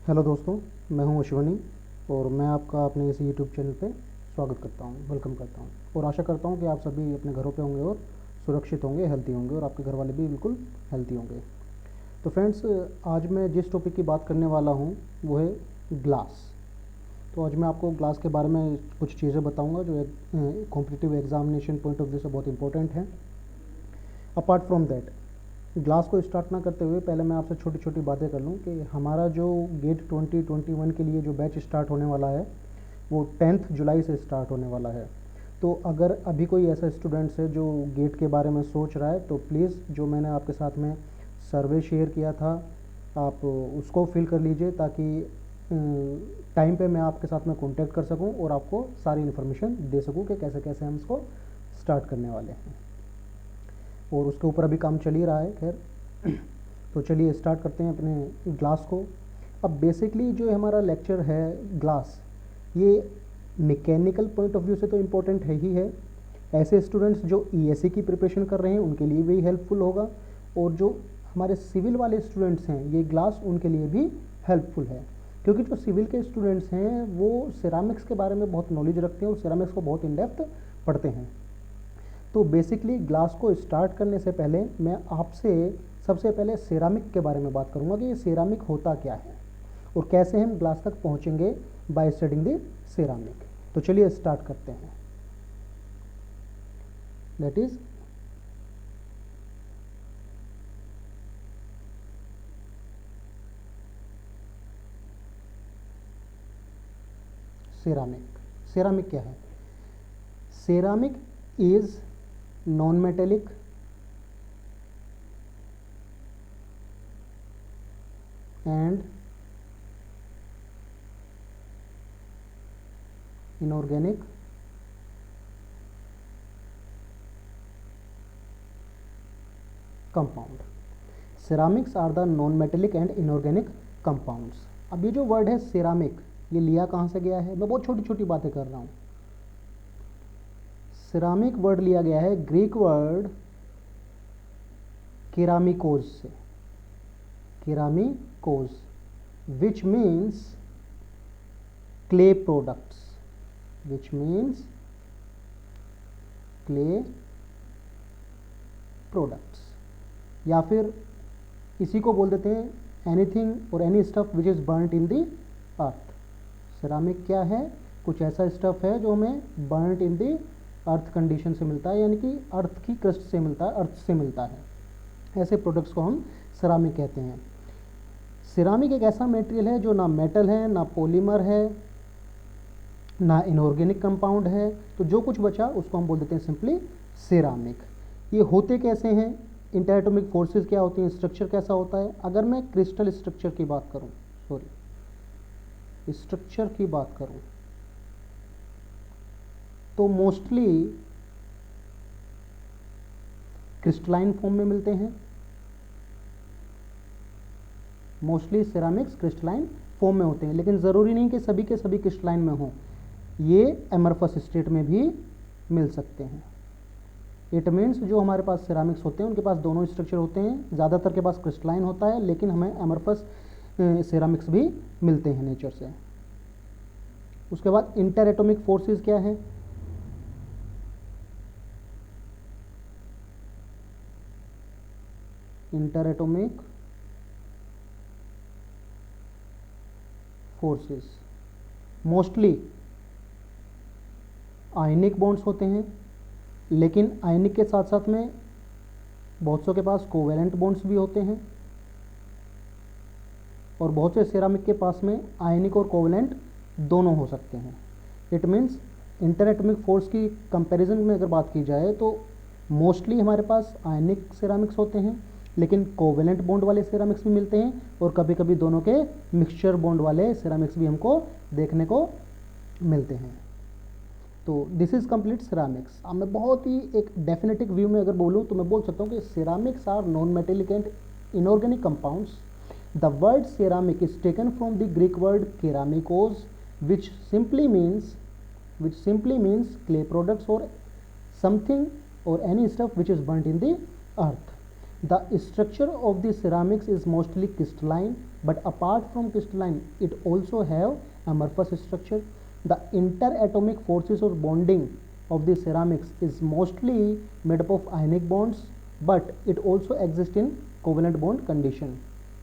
Hello दोस्तों, मैं हूं अश्वनी और मैं आपका अपने इस यूट्यूब चैनल पे स्वागत करता हूं, वेलकम करता हूं और आशा करता हूं कि आप सभी अपने घरों पे होंगे और सुरक्षित होंगे, हेल्थी होंगे और आपके घर वाले भी बिल्कुल हेल्थी होंगे। तो फ्रेंड्स, आज मैं जिस टॉपिक की बात करने वाला हूं वो है ग्लास। तो आज मैं आपको ग्लास के बारे में कुछ चीज़ें बताऊँगा जो competitive examination point of view से बहुत इंपॉर्टेंट हैं। अपार्ट फ्रॉम दैट, ग्लास को स्टार्ट ना करते हुए पहले मैं आपसे छोटी छोटी बातें कर लूँ कि हमारा जो गेट 2021 के लिए जो बैच स्टार्ट होने वाला है वो 10 जुलाई से स्टार्ट होने वाला है। तो अगर अभी कोई ऐसा स्टूडेंट्स है जो गेट के बारे में सोच रहा है तो प्लीज़ जो मैंने आपके साथ में सर्वे शेयर किया था आप उसको फिल कर लीजिए ताकि टाइम पे मैं आपके साथ में कांटेक्ट कर सकूं और आपको सारी इन्फॉर्मेशन दे सकूं कि कैसे कैसे हम इसको स्टार्ट करने वाले हैं। और उसके ऊपर अभी काम चल ही रहा है। खैर तो चलिए स्टार्ट करते हैं अपने ग्लास को। अब बेसिकली जो हमारा लेक्चर है ग्लास, ये मैकेनिकल पॉइंट ऑफ व्यू से तो इम्पोर्टेंट है ही है। ऐसे स्टूडेंट्स जो ईएससी की प्रिपरेशन कर रहे हैं उनके लिए भी हेल्पफुल होगा और जो हमारे सिविल वाले स्टूडेंट्स हैं ये ग्लास उनके लिए भी हेल्पफुल है, क्योंकि जो सिविल के स्टूडेंट्स हैं वो सिरामिक्स के बारे में बहुत नॉलेज रखते हैं और सिरामिक्स को बहुत इन डेप्थ पढ़ते हैं। तो बेसिकली ग्लास को स्टार्ट करने से पहले मैं आपसे सबसे पहले सेरामिक के बारे में बात करूंगा कि ये सेरामिक होता क्या है और कैसे हम ग्लास तक पहुंचेंगे बाय स्टडिंग द सेरामिक। तो चलिए स्टार्ट करते हैं। That is ceramic. सेरामिक क्या है? Ceramic is non metallic and inorganic compound. Ceramics are the non-metallic and inorganic compounds. अब ये जो वर्ड है सेरामिक, ये लिया कहाँ से गया है? मैं बहुत छोटी छोटी बातें कर रहा हूँ। सेरामिक वर्ड लिया गया है ग्रीक वर्ड केरामिकोज से, केरामिकोज, which means clay products, which means clay products, या फिर इसी को बोल देते हैं एनीथिंग और any stuff which is burnt in the earth. Ceramic क्या है? कुछ ऐसा स्टफ है जो हमें बर्नट इन दी अर्थ कंडीशन से मिलता है, यानी कि अर्थ की क्रस्ट से मिलता है, अर्थ से मिलता है। ऐसे प्रोडक्ट्स को हम सिरामिक कहते हैं। सिरामिक एक ऐसा मटेरियल है जो ना मेटल है, ना पॉलीमर है, ना इनऑर्गेनिक कंपाउंड है। तो जो कुछ बचा उसको हम बोल देते हैं सिंपली सिरामिक। ये होते कैसे हैं? इंटरएटॉमिक फोर्सेस क्या होती हैं? स्ट्रक्चर कैसा होता है? अगर मैं क्रिस्टल स्ट्रक्चर की बात करूं, स्ट्रक्चर की बात करूं तो मोस्टली क्रिस्टलाइन फॉर्म में मिलते हैं। मोस्टली सिरामिक्स क्रिस्टलाइन फॉर्म में होते हैं, लेकिन ज़रूरी नहीं कि सभी के सभी क्रिस्टलाइन में हों, ये एमरफस स्टेट में भी मिल सकते हैं। इट मीन्स जो हमारे पास सिरामिक्स होते हैं उनके पास दोनों स्ट्रक्चर होते हैं, ज़्यादातर के पास क्रिस्टलाइन होता है, लेकिन हमें एमरफस सिरामिक्स भी मिलते हैं नेचर से। उसके बाद इंटर एटॉमिक फोर्सेस क्या है? इंटर एटॉमिक फोर्सेस मोस्टली आयनिक बॉन्ड्स होते हैं, लेकिन आयनिक के साथ साथ में बहुत सौ के पास कोवेलेंट बॉन्ड्स भी होते हैं और बहुत से सिरामिक के पास में आयनिक और कोवेलेंट दोनों हो सकते हैं। It means inter atomic force की कंपैरिजन में अगर बात की जाए तो मोस्टली हमारे पास आयनिक सिरामिक्स होते हैं, लेकिन कोवेलेंट बॉन्ड वाले सिरामिक्स भी मिलते हैं और कभी कभी दोनों के मिक्सचर बॉन्ड वाले सिरामिक्स भी हमको देखने को मिलते हैं। तो दिस इज़ कंप्लीट सिरामिक्स। अब मैं बहुत ही एक डेफिनेटिव व्यू में अगर बोलूँ तो मैं बोल सकता हूँ कि ceramics are non metallic and inorganic compounds. The word ceramic is taken from the Greek word keramikos, which simply means clay products or something or any stuff which is burnt in the earth. The structure of the ceramics is mostly crystalline but apart from crystalline it also have amorphous structure. The interatomic forces or bonding of the ceramics is mostly made up of ionic bonds, but it also exists in covalent bond condition.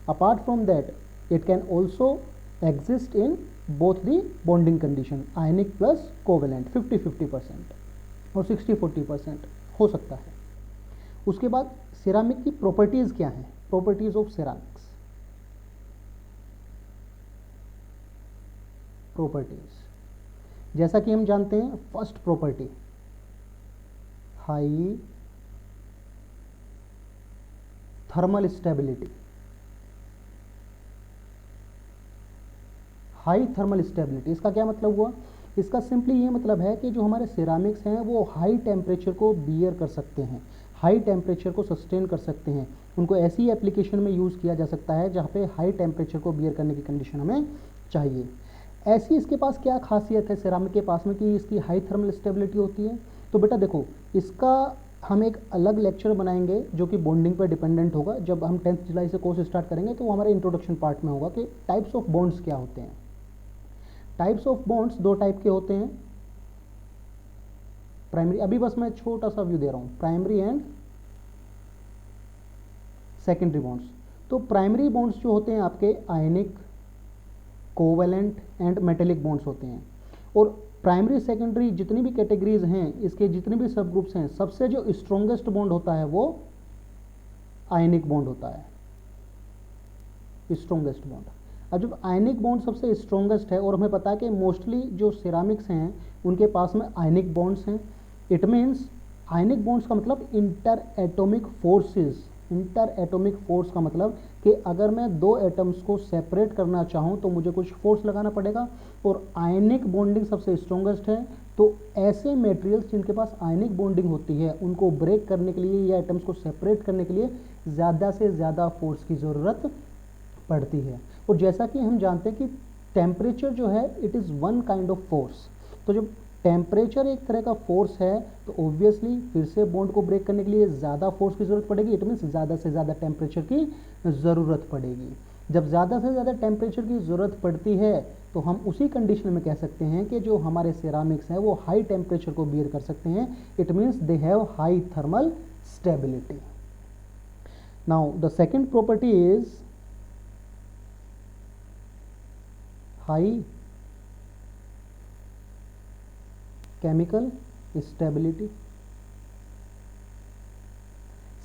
Apart from that, it can also exist in both the bonding condition, ionic plus covalent, 50-50% और 60-40% हो सकता है. उसके बाद ceramic की properties क्या हैं? Properties of ceramics. Properties जैसा कि हम जानते हैं, first property high thermal stability. High thermal stability, इसका क्या मतलब हुआ? इसका सिंपली ये मतलब है कि जो हमारे सिरामिक्स हैं वो हाई टेम्परेचर को बियर कर सकते हैं, हाई टेम्परेचर को सस्टेन कर सकते हैं. उनको ऐसी एप्लीकेशन में यूज़ किया जा सकता है जहाँ पे हाई टेम्परेचर को बियर करने की कंडीशन हमें चाहिए. ऐसी इसके पास क्या खासियत है सिरामिक के पास में कि इसकी हाई थर्मल स्टेबिलिटी होती है? तो बेटा देखो, इसका हम एक अलग लेक्चर बनाएंगे जो कि बॉन्डिंग पर डिपेंडेंट होगा. जब हम 10 जुलाई से कोर्स स्टार्ट करेंगे तो वो हमारे इंट्रोडक्शन पार्ट में होगा कि टाइप्स ऑफ बॉन्ड्स क्या होते हैं. टाइप्स ऑफ बॉन्ड्स दो टाइप के होते हैं, प्राइमरी. अभी बस मैं छोटा सा व्यू दे रहा हूँ, प्राइमरी एंड सेकेंडरी बॉन्ड्स. तो प्राइमरी बॉन्ड्स जो होते हैं आपके आयनिक, कोवेलेंट एंड मेटेलिक बॉन्ड्स होते हैं. और प्राइमरी सेकेंडरी जितनी भी कैटेगरीज हैं, इसके जितने भी सब ग्रुप्स हैं, सबसे जो स्ट्रॉन्गेस्ट बॉन्ड होता है वो आयनिक बॉन्ड होता है, स्ट्रॉन्गेस्ट बॉन्ड. अब जब आयनिक बॉन्ड सबसे स्ट्रॉन्गेस्ट है और हमें पता है कि मोस्टली जो सिरामिक्स हैं उनके पास में आयनिक बॉन्ड्स हैं, इट मीन्स आयनिक बॉन्ड्स का मतलब inter atomic forces. Inter atomic force का मतलब कि अगर मैं दो एटम्स को सेपरेट करना चाहूँ तो मुझे कुछ फोर्स लगाना पड़ेगा, और आयनिक बॉन्डिंग सबसे स्ट्रॉन्गेस्ट है. तो ऐसे मटेरियल्स जिनके पास आयनिक बॉन्डिंग होती है उनको ब्रेक करने के लिए या एटम्स को सेपरेट करने के लिए ज़्यादा से ज़्यादा फोर्स की ज़रूरत पड़ती है. और जैसा कि हम जानते हैं कि टेम्परेचर जो है it is one kind of force. तो जब टेम्परेचर एक तरह का फोर्स है तो ऑब्वियसली फिर से बॉन्ड को ब्रेक करने के लिए ज़्यादा फोर्स की ज़रूरत पड़ेगी. इट मीन्स ज़्यादा से ज़्यादा टेम्परेचर की ज़रूरत पड़ेगी. जब ज़्यादा से ज़्यादा टेम्परेचर की ज़रूरत पड़ती है तो हम उसी कंडीशन में कह सकते हैं कि जो हमारे सिरामिक्स हैं वो हाई टेम्परेचर को बियर कर सकते हैं. It means they have high thermal stability. Now the second property is high chemical stability.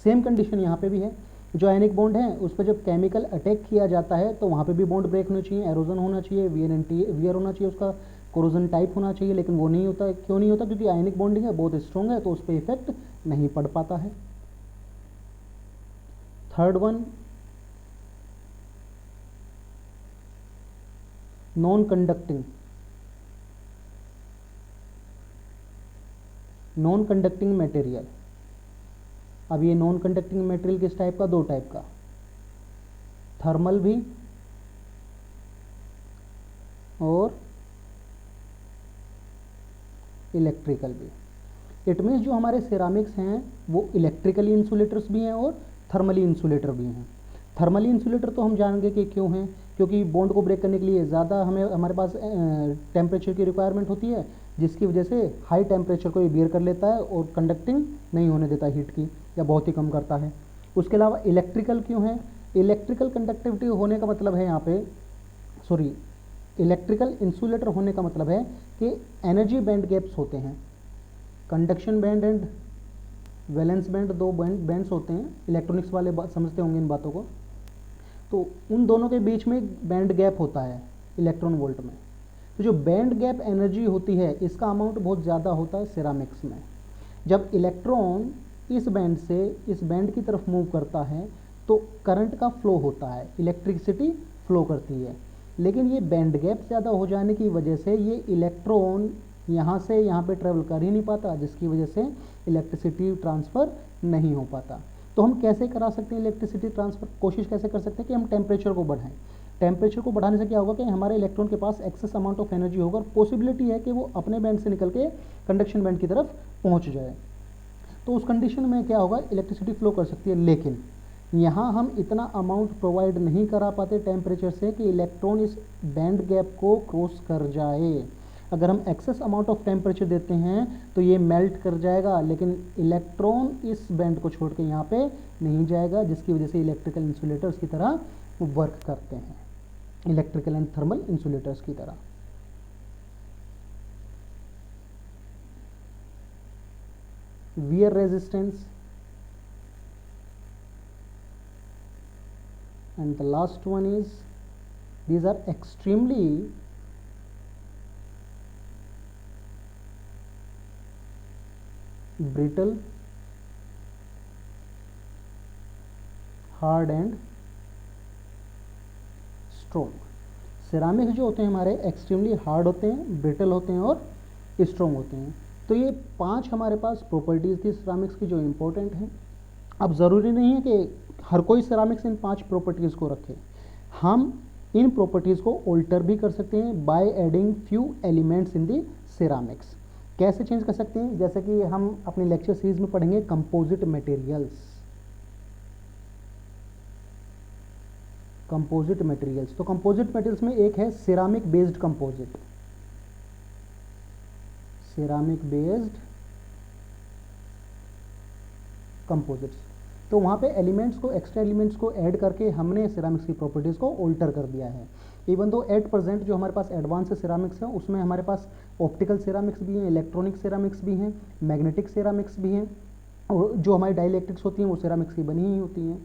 Same condition यहाँ पे भी है. जो आयनिक बॉन्ड है उस पर जब केमिकल अटैक किया जाता है तो वहाँ पे भी बॉन्ड ब्रेक होना चाहिए, एरोजन होना चाहिए, वियर होना चाहिए, उसका कोरोजन टाइप होना चाहिए. लेकिन वो नहीं होता. क्यों नहीं होता? क्योंकि आयनिक बॉन्डिंग है बहुत स्ट्रॉन्ग है तो उस पर इफेक्ट नहीं पड़ पाता है. Third one non conducting. Non conducting material. अब ये नॉन कंडक्टिंग मटेरियल किस टाइप का? दो टाइप का, थर्मल भी और इलेक्ट्रिकल भी. इट मीन्स जो हमारे सिरामिक्स हैं वो इलेक्ट्रिकली इंसुलेटर्स भी हैं और थर्मली इंसुलेटर भी हैं. थर्मली इंसुलेटर तो हम जानेंगे कि क्यों हैं, क्योंकि बॉन्ड को ब्रेक करने के लिए ज़्यादा हमारे पास टेम्परेचर की रिक्वायरमेंट होती है, जिसकी वजह से हाई टेम्परेचर को ये बियर कर लेता है और कंडक्टिंग नहीं होने देता हीट की, या बहुत ही कम करता है. उसके अलावा इलेक्ट्रिकल क्यों है? इलेक्ट्रिकल कंडक्टिविटी होने का मतलब है यहाँ पे, सॉरी, इलेक्ट्रिकल इंसुलेटर होने का मतलब है कि एनर्जी बैंड गैप्स होते हैं. Conduction band and valence band, दो बैंड्स होते हैं. इलेक्ट्रॉनिक्स वाले समझते होंगे इन बातों को. तो उन दोनों के बीच में बैंड गैप होता है इलेक्ट्रॉन वोल्ट में. तो जो बैंड गैप एनर्जी होती है इसका अमाउंट बहुत ज़्यादा होता है सिरामिक्स में. जब इलेक्ट्रॉन इस बैंड से इस बैंड की तरफ मूव करता है तो करंट का फ्लो होता है, इलेक्ट्रिसिटी फ्लो करती है. लेकिन ये बैंड गैप ज़्यादा हो जाने की वजह से ये इलेक्ट्रॉन यहाँ से यहाँ पे ट्रेवल कर ही नहीं पाता, जिसकी वजह से इलेक्ट्रिसिटी ट्रांसफ़र नहीं हो पाता. तो हम कैसे करा सकते हैं इलेक्ट्रिसिटी ट्रांसफ़र? कोशिश कैसे कर सकते हैं कि हम टेम्परेचर को बढ़ाएं. टेम्परेचर को बढ़ाने से क्या होगा कि हमारे इलेक्ट्रॉन के पास एक्सेस अमाउंट ऑफ एनर्जी होगा और पॉसिबिलिटी है कि वो अपने बैंड से निकल के कंडक्शन बैंड की तरफ पहुंच जाए. तो उस कंडीशन में क्या होगा, इलेक्ट्रिसिटी फ्लो कर सकती है. लेकिन यहाँ हम इतना अमाउंट प्रोवाइड नहीं करा पाते टेम्परेचर से कि इलेक्ट्रॉन इस बैंड गैप को क्रॉस कर जाए। अगर हम एक्सेस अमाउंट ऑफ टेम्परेचर देते हैं तो ये मेल्ट कर जाएगा, लेकिन इलेक्ट्रॉन इस बैंड को छोड़ के यहाँ पे नहीं जाएगा, जिसकी वजह से इलेक्ट्रिकल इंसुलेटर्स की तरह वर्क करते हैं, इलेक्ट्रिकल एंड थर्मल इंसुलेटर्स की तरह। wear resistance, and the last one is these are extremely brittle, hard and strong। Ceramics जो होते हैं हमारे एक्सट्रीमली हार्ड होते हैं, ब्रिटल होते हैं और स्ट्रॉन्ग होते हैं। तो ये 5 हमारे पास प्रॉपर्टीज़ थी सिरामिक्स की जो इम्पोर्टेंट हैं। अब ज़रूरी नहीं है कि हर कोई सिरामिक्स इन 5 प्रॉपर्टीज़ को रखे, हम इन प्रॉपर्टीज़ को ऑल्टर भी कर सकते हैं by adding few elements in the ceramics. कैसे चेंज कर सकते हैं? जैसे कि हम अपने लेक्चर सीरीज में पढ़ेंगे कंपोजिट मटेरियल्स। कंपोजिट मटेरियल्स, तो कंपोजिट मटेरियल्स में एक है ceramic based composite, ceramic based composites. तो वहाँ पे एलिमेंट्स को, एक्स्ट्रा एलिमेंट्स को ऐड करके हमने सिरामिक्स की प्रॉपर्टीज़ को ऑल्टर कर दिया है। इवन दो एट प्रेजेंट जो हमारे पास एडवांस सिरामिक्स है उसमें हमारे पास ऑप्टिकल सिरामिक्स भी हैं, इलेक्ट्रॉनिक सिरामिक्स भी हैं, मैग्नेटिक सिरामिक्स भी हैं, और जो हमारी डाइलेक्ट्रिक्स होती हैं वो सिरामिक्स की बनी ही होती हैं।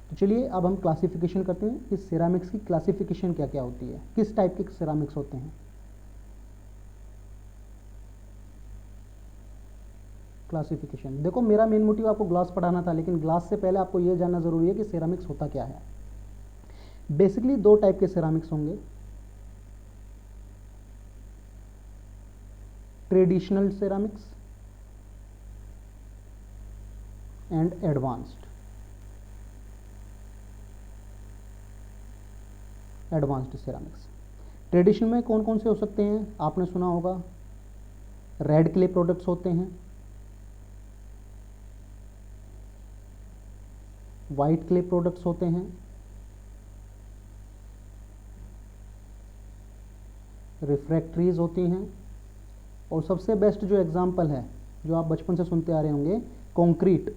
तो चलिए अब हम क्लासिफिकेशन करते हैं कि सिरामिक्स की क्लासिफिकेशन क्या क्या होती है, किस टाइप के सिरामिक्स होते हैं। क्लासिफिकेशन देखो, मेरा मेन मोटिव आपको ग्लास पढ़ाना था, लेकिन ग्लास से पहले आपको यह जानना जरूरी है कि सिरामिक्स होता क्या है। बेसिकली 2 टाइप के सिरामिक्स होंगे, traditional ceramics and advanced. Advanced ceramics traditional में कौन कौन से हो सकते हैं? आपने सुना होगा रेड क्ले प्रोडक्ट्स होते हैं, वाइट क्ले प्रोडक्ट्स होते हैं, रिफ्रैक्टरीज होती हैं, और सबसे बेस्ट जो एग्जांपल है जो आप बचपन से सुनते आ रहे होंगे, कंक्रीट।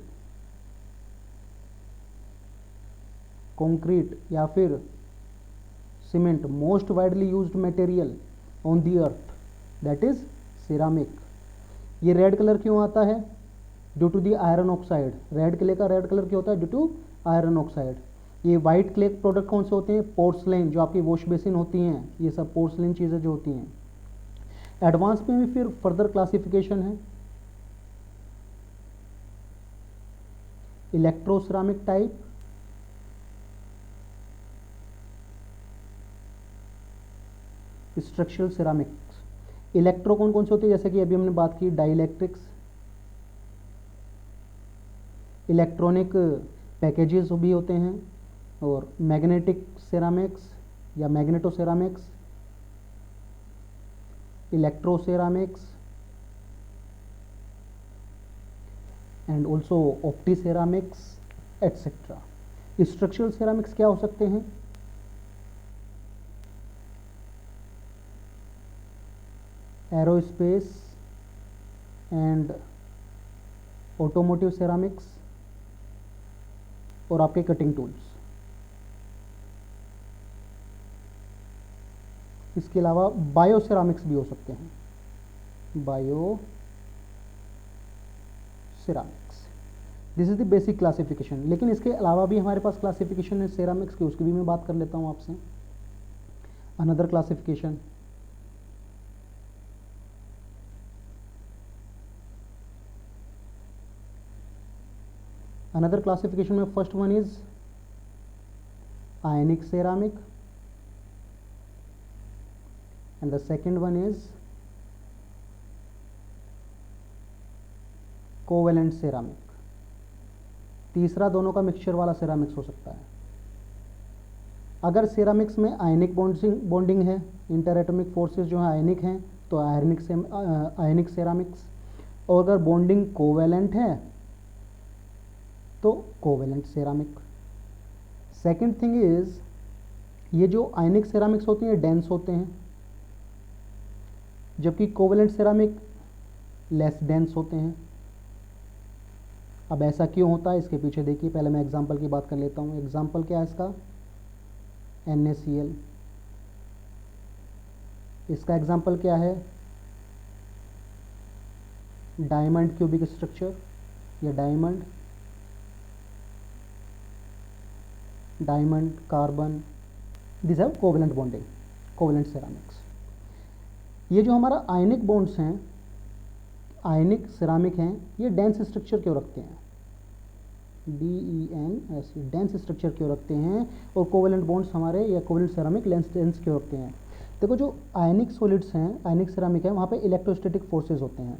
कंक्रीट या फिर cement, most widely used material on the earth, that is ceramic. ये रेड कलर क्यों आता है? Due to the iron oxide. Red clay का रेड कलर क्यों होता है? Due to iron oxide. ये वाइट क्ले प्रोडक्ट कौन से होते हैं? पोर्सलेन, जो आपकी वॉश बेसिन होती हैं, ये सब पोर्सलेन चीज़ें जो होती हैं। एडवांस में भी फिर फर्दर क्लासिफिकेशन है, इलेक्ट्रोसिरामिक टाइप, स्ट्रक्चरल सिरामिक्स। इलेक्ट्रो कौन कौन से होते हैं? जैसे कि अभी हमने बात की डाइलेक्ट्रिक्स, इलेक्ट्रॉनिक पैकेजेस भी होते हैं, और मैग्नेटिक सिरामिक्स या magneto ceramics, electro ceramics and also opti ceramics etcetera. Structural ceramics क्या हो सकते हैं? एरोस्पेस एंड ऑटोमोटिव सिरामिक्स और आपके कटिंग टूल्स। इसके अलावा बायो सिरामिक्स भी हो सकते हैं, bio ceramics. This is the basic classification. लेकिन इसके अलावा भी हमारे पास क्लासिफिकेशन है सिरामिक्स की, उसकी भी मैं बात कर लेता हूँ आपसे। अनदर क्लासिफिकेशन, another classification में first one is ionic ceramic and the second one is covalent ceramic। तीसरा दोनों का मिक्सचर वाला सिरामिक्स हो सकता है। अगर सिरामिक्स में आयनिक बॉन्डिंग है, इंटर एटॉमिक फोर्सेस जो है आयनिक हैं, तो आयनिक सिरामिक्स, और अगर बॉन्डिंग कोवेलेंट है तो covalent ceramic. Second thing is, ये जो आयनिक सिरामिक्स होते हैं डेंस होते हैं, जबकि कोवेलेंट सिरामिक लेस डेंस होते हैं। अब ऐसा क्यों होता है, इसके पीछे देखिए, पहले मैं एग्जांपल की बात कर लेता हूँ। एग्जांपल क्या है इसका, NaCl। इसका एग्जांपल क्या है, डायमंड क्यूबिक स्ट्रक्चर या diamond carbon, this have covalent bonding, covalent ceramics. ये जो हमारा आयनिक बॉन्ड्स हैं, आयनिक सिरामिक हैं, ये डेंस स्ट्रक्चर क्यों रखते हैं, DENS, डेंस स्ट्रक्चर क्यों रखते हैं, और कोवेलेंट बॉन्ड्स हमारे या कोवेलेंट सिरामिक लेंस डेंस क्यों रखते हैं। देखो जो आयनिक सॉलिड्स हैं, आयनिक सिरामिक है, वहाँ पे इलेक्ट्रोस्टैटिक फोर्सेस होते हैं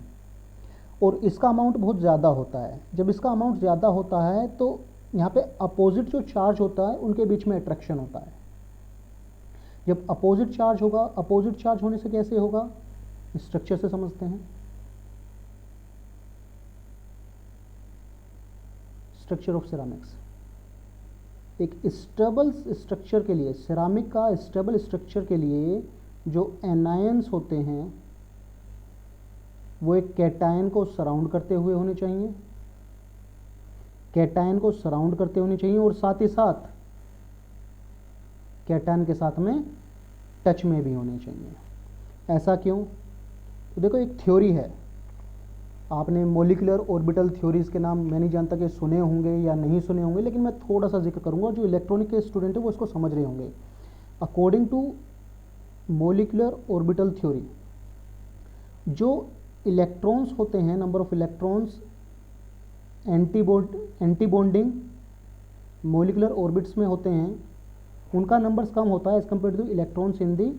और इसका अमाउंट बहुत ज़्यादा होता है। जब इसका अमाउंट ज़्यादा होता है तो यहाँ पे अपोजिट जो चार्ज होता है उनके बीच में अट्रैक्शन होता है। जब अपोजिट चार्ज होगा, अपोजिट चार्ज होने से कैसे होगा, स्ट्रक्चर से समझते हैं। स्ट्रक्चर ऑफ सिरामिक्स, एक स्टेबल स्ट्रक्चर के लिए, सिरामिक का स्टेबल स्ट्रक्चर के लिए जो एनायंस होते हैं वो एक कैटायन को सराउंड करते हुए होने चाहिए, कैटायन को सराउंड करते होने चाहिए, और साथ ही साथ कैटायन के साथ में टच में भी होने चाहिए। ऐसा क्यों, तो देखो एक थ्योरी है, आपने मोलिकुलर ऑर्बिटल थ्योरीज के नाम मैं नहीं जानता कि सुने होंगे या नहीं सुने होंगे, लेकिन मैं थोड़ा सा जिक्र करूंगा, जो इलेक्ट्रॉनिक के स्टूडेंट है वो इसको समझ रहे होंगे। According to molecular orbital theory, जो इलेक्ट्रॉन्स होते हैं, number of electrons anti bonding molecular orbits में होते हैं, उनका नंबर्स कम होता है as compare to electrons in the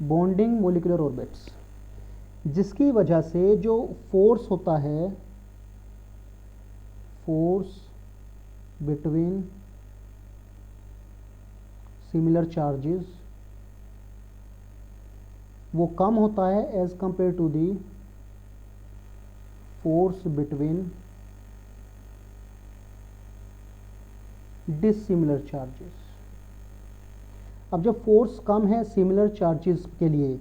bonding molecular orbits, जिसकी वजह से जो फोर्स होता है, फोर्स बिटवीन सिमिलर चार्जेस, वो कम होता है as compare to the force between dissimilar charges. अब जब फोर्स कम है सिमिलर चार्जेस के लिए,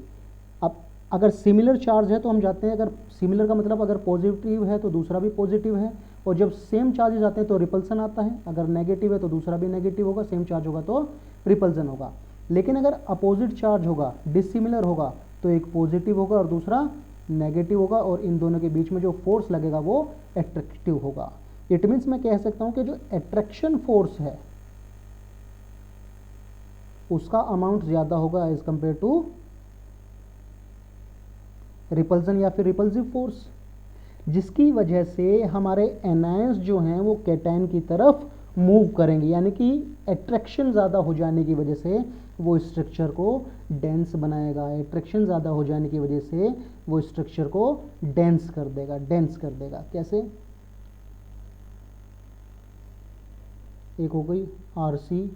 अब अगर सिमिलर चार्ज है तो हम जाते हैं, अगर सिमिलर का मतलब अगर पॉजिटिव है तो दूसरा भी पॉजिटिव है, और जब सेम चार्जेस आते हैं तो रिपल्सन आता है, अगर नेगेटिव है तो दूसरा भी नेगेटिव होगा, सेम चार्ज होगा तो रिपल्सन होगा। लेकिन अगर अपोजिट चार्ज होगा, डिसिमिलर होगा, तो एक पॉजिटिव होगा और दूसरा नेगेटिव होगा, और इन दोनों के बीच में जो फोर्स लगेगा वो एट्रैक्टिव होगा। इट मीन्स मैं कह सकता हूं कि जो एट्रैक्शन फोर्स है उसका अमाउंट ज़्यादा होगा एज कंपेयर टू रिपल्सन या फिर रिपल्सिव फोर्स, जिसकी वजह से हमारे एनायंस जो हैं वो कैटायन की तरफ मूव करेंगे, यानी कि एट्रैक्शन ज़्यादा हो जाने की वजह से वो स्ट्रक्चर को डेंस बनाएगा, एट्रैक्शन ज़्यादा हो जाने की वजह से वो स्ट्रक्चर को डेंस कर देगा, डेंस कर देगा। कैसे, एक हो गई RC,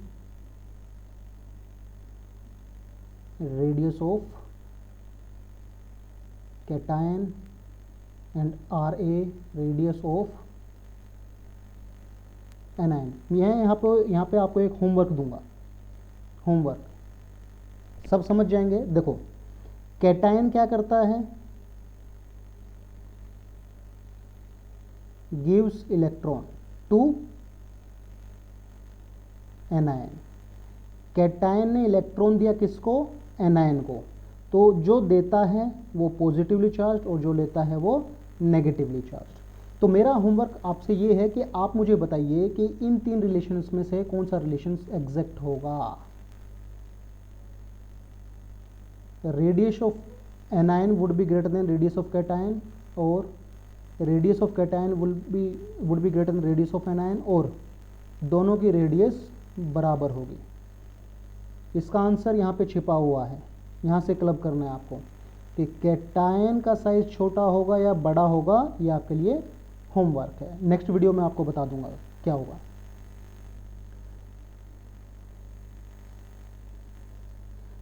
radius of cation, and RA, radius of anion. यहाँ पे आपको एक होमवर्क दूंगा, होमवर्क सब समझ जाएंगे। देखो कैटायन क्या करता है, gives electron to anion, cation ने इलेक्ट्रॉन दिया किसको, एनायन को, तो जो देता है वो पॉजिटिवली चार्ज और जो लेता है वो नेगेटिवली चार्ज। तो मेरा होमवर्क आपसे ये है कि आप मुझे बताइए कि इन तीन रिलेशंस में से कौन सा रिलेशन एग्जैक्ट होगा। Radius of anion would be greater than radius of cation, और radius of cation would be greater than radius of anion, और दोनों की रेडियस बराबर होगी। इसका आंसर यहाँ पे छिपा हुआ है, यहाँ से क्लब करना है आपको कि कैटायन का साइज छोटा होगा या बड़ा होगा, ये आपके लिए होमवर्क है। नेक्स्ट वीडियो में आपको बता दूंगा क्या होगा।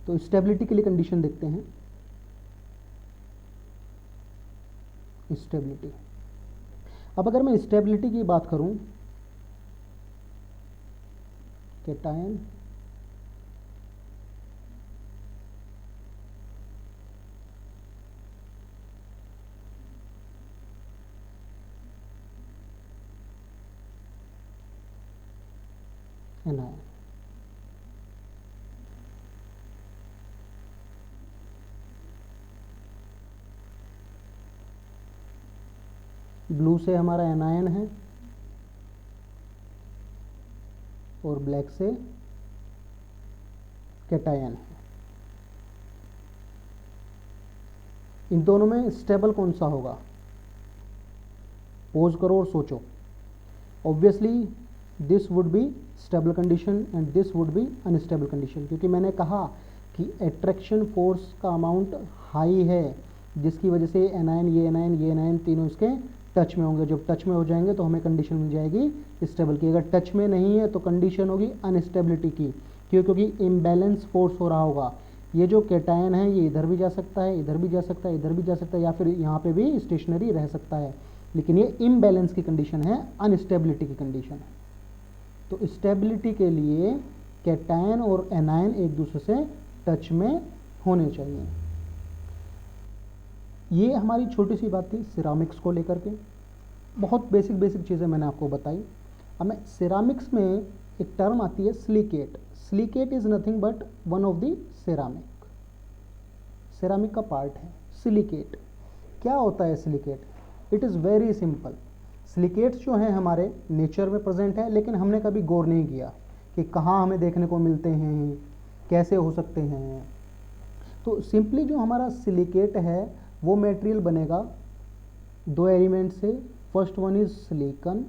तो स्टेबिलिटी के लिए कंडीशन देखते हैं। स्टेबिलिटी, अब अगर मैं स्टेबिलिटी की बात करूं, कैटायन एनायन। ब्लू से हमारा एनायन है और ब्लैक से कैटायन है। इन दोनों में स्टेबल कौन सा होगा? पोज करो और सोचो। Obviously this would be stable condition and this would be unstable condition, क्योंकि मैंने कहा कि अट्रैक्शन फोर्स का अमाउंट हाई है, जिसकी वजह से एनायन, ये एनायन तीनों इसके टच में होंगे। जब टच में हो जाएंगे तो हमें कंडीशन मिल जाएगी स्टेबल की। अगर टच में नहीं है तो कंडीशन होगी अनस्टेबिलिटी की। क्यों? क्योंकि इम्बैलेंस फोर्स हो रहा होगा। ये जो कैटायन है ये इधर भी जा सकता है, इधर भी जा सकता है, इधर भी जा सकता है, या फिर यहाँ पे भी स्टेशनरी रह सकता है, लेकिन ये इम्बैलेंस की कंडीशन है, अनस्टेबिलिटी की कंडीशन है। तो स्टेबिलिटी के लिए कैटायन और एनायन एक दूसरे से टच में होने चाहिए। ये हमारी छोटी सी बात थी सिरामिक्स को लेकर के। बहुत बेसिक चीज़ें मैंने आपको बताई। अब मैं सिरामिक्स में एक टर्म आती है silicate. Silicate is nothing but one of the ceramic. Ceramic का पार्ट है सिलिकेट। क्या होता है silicate? It is very simple. Silicates जो हैं हमारे नेचर में प्रेजेंट है, लेकिन हमने कभी गौर नहीं किया कि कहाँ हमें देखने को मिलते हैं, कैसे हो सकते हैं। तो सिंपली जो हमारा सिलिकेट है वो मटेरियल बनेगा दो एलिमेंट से। First one is silicon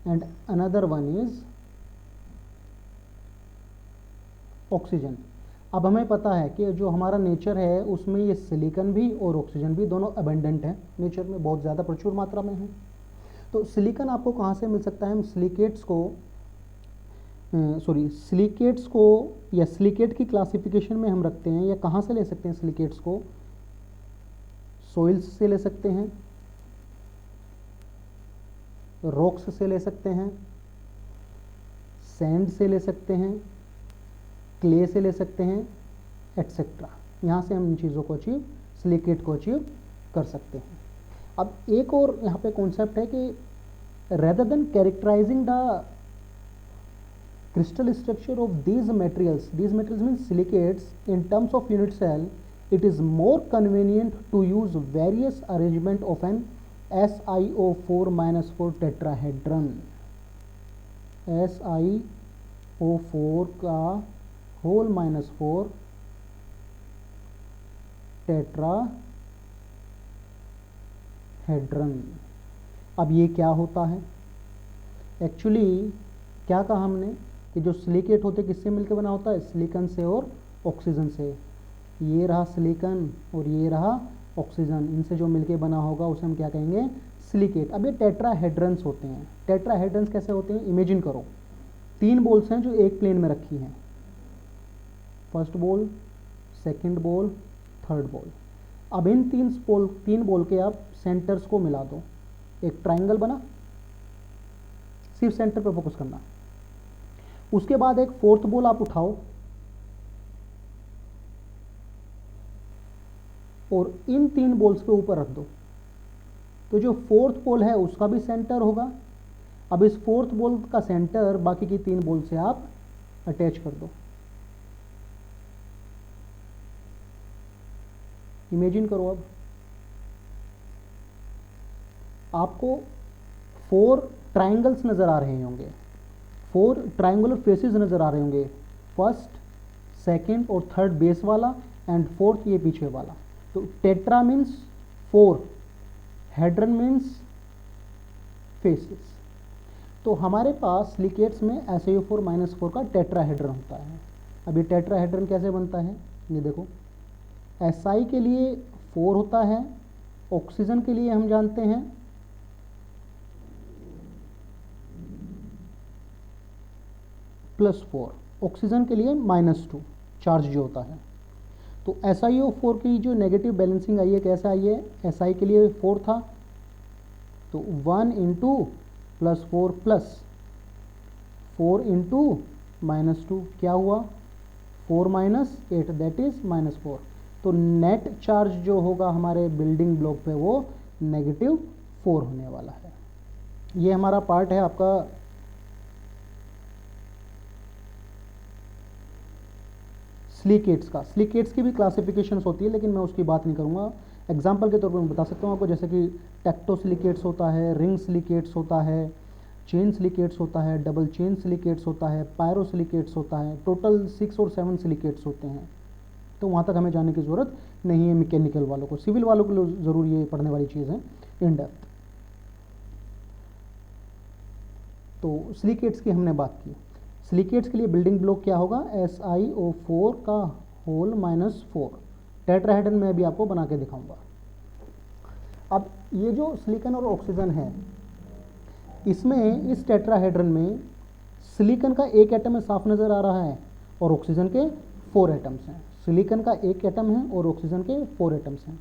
and another one is oxygen. अब हमें पता है कि जो हमारा नेचर है उसमें ये सिलिकॉन भी और ऑक्सीजन भी दोनों अबेंडेंट हैं, नेचर में बहुत ज़्यादा प्रचुर मात्रा में है। तो सिलिकॉन आपको कहाँ से मिल सकता है? हम सिलिकेट्स को या सिलिकेट की क्लासिफिकेशन में हम रखते हैं, या कहाँ से ले सकते हैं सिलिकेट्स को? सोइल्स से ले सकते हैं, रॉक्स से ले सकते हैं, सैंड से ले सकते हैं, क्ले से ले सकते हैं, एटसेट्रा। यहाँ से हम इन चीज़ों को अचीव, सिलिकेट को अचीव कर सकते हैं। अब एक और यहाँ पे कॉन्सेप्ट है कि rather than characterising the crystal structure of these materials means silicates in terms of unit cell, it is more convenient to use various arrangement of an SiO4 - 4 tetrahedron। SiO4 का होल -4 टेट्राहेड्रन। अब ये क्या होता है? Actually क्या कहा हमने कि जो सिलिकेट होते किससे मिलकर बना होता है? सिलिकॉन से और ऑक्सीजन से। ये रहा सिलिकॉन और ये रहा ऑक्सीजन, इनसे जो मिलके बना होगा उसे हम क्या कहेंगे? सिलिकेट। अब ये टेट्राहेड्रन्स होते हैं। टेट्राहेड्रन्स कैसे होते हैं? इमेजिन करो, 3 बॉल्स हैं जो एक प्लेन में रखी हैं। First ball, second ball, third ball. अब इन 3 बॉल के आप सेंटर्स को मिला दो, एक ट्राइंगल बना। सिर्फ सेंटर पे फोकस करना। उसके बाद एक फोर्थ बॉल आप उठाओ और इन 3 बॉल्स के ऊपर रख दो, तो जो फोर्थ बॉल है उसका भी सेंटर होगा। अब इस फोर्थ बॉल का सेंटर बाकी की 3 बॉल से आप अटैच कर दो। इमेजिन करो, अब आपको 4 ट्राइंगल्स नजर आ रहे होंगे, 4 ट्राइंगुलर फेसेस नजर आ रहे होंगे, फर्स्ट, सेकंड और थर्ड बेस वाला एंड फोर्थ ये पीछे वाला। तो tetra means 4, hadron means faces. तो हमारे पास सिलिकेट्स में SiO4 - 4 का टेट्राहेड्रन होता है। अब ये टेट्राहेड्रन कैसे बनता है? ये देखो, Si के लिए 4 होता है, ऑक्सीजन के लिए हम जानते हैं +4, ऑक्सीजन के लिए -2 चार्ज जो होता है। तो SiO4 की जो नेगेटिव बैलेंसिंग आई है कैसे आई है? Si के लिए 4 था तो 1 × +4 + 4 इंटू -2 क्या हुआ, 4 माइनस 8 दैट इज -4। तो नेट चार्ज जो होगा हमारे बिल्डिंग ब्लॉक पे वो -4 होने वाला है। ये हमारा पार्ट है आपका सिलिकेट्स का। सिलिकेट्स की भी क्लासिफिकेशंस होती है लेकिन मैं उसकी बात नहीं करूँगा। एग्जाम्पल के तौर पर मैं बता सकता हूँ आपको, जैसे कि टेक्टो सिलिकेट्स होता है, रिंग सिलिकेट्स होता है, चेन सिलिकेट्स होता है, डबल चेन सिलिकेट्स होता है, पायरो सिलिकेट्स होता है। टोटल 6 और 7 सिलिकेट्स होते हैं। तो वहाँ तक हमें जाने की ज़रूरत नहीं है मैकेनिकल वालों को। सिविल वालों के लिए ज़रूर ये पढ़ने वाली चीज़ है इन डेप्थ। तो सिलिकेट्स की हमने बात की। सिलिकेट्स के लिए बिल्डिंग ब्लॉक क्या होगा, SiO4 का होल -4। टेट्राहेड्रन में भी आपको बना के दिखाऊंगा। अब ये जो सिलिकॉन और ऑक्सीजन है, इसमें इस टेट्राहेड्रन में सिलिकॉन का एक एटम है, साफ नज़र आ रहा है, और ऑक्सीजन के 4 एटम्स हैं। सिलिकॉन का एक एटम है और ऑक्सीजन के 4 एटम्स हैं।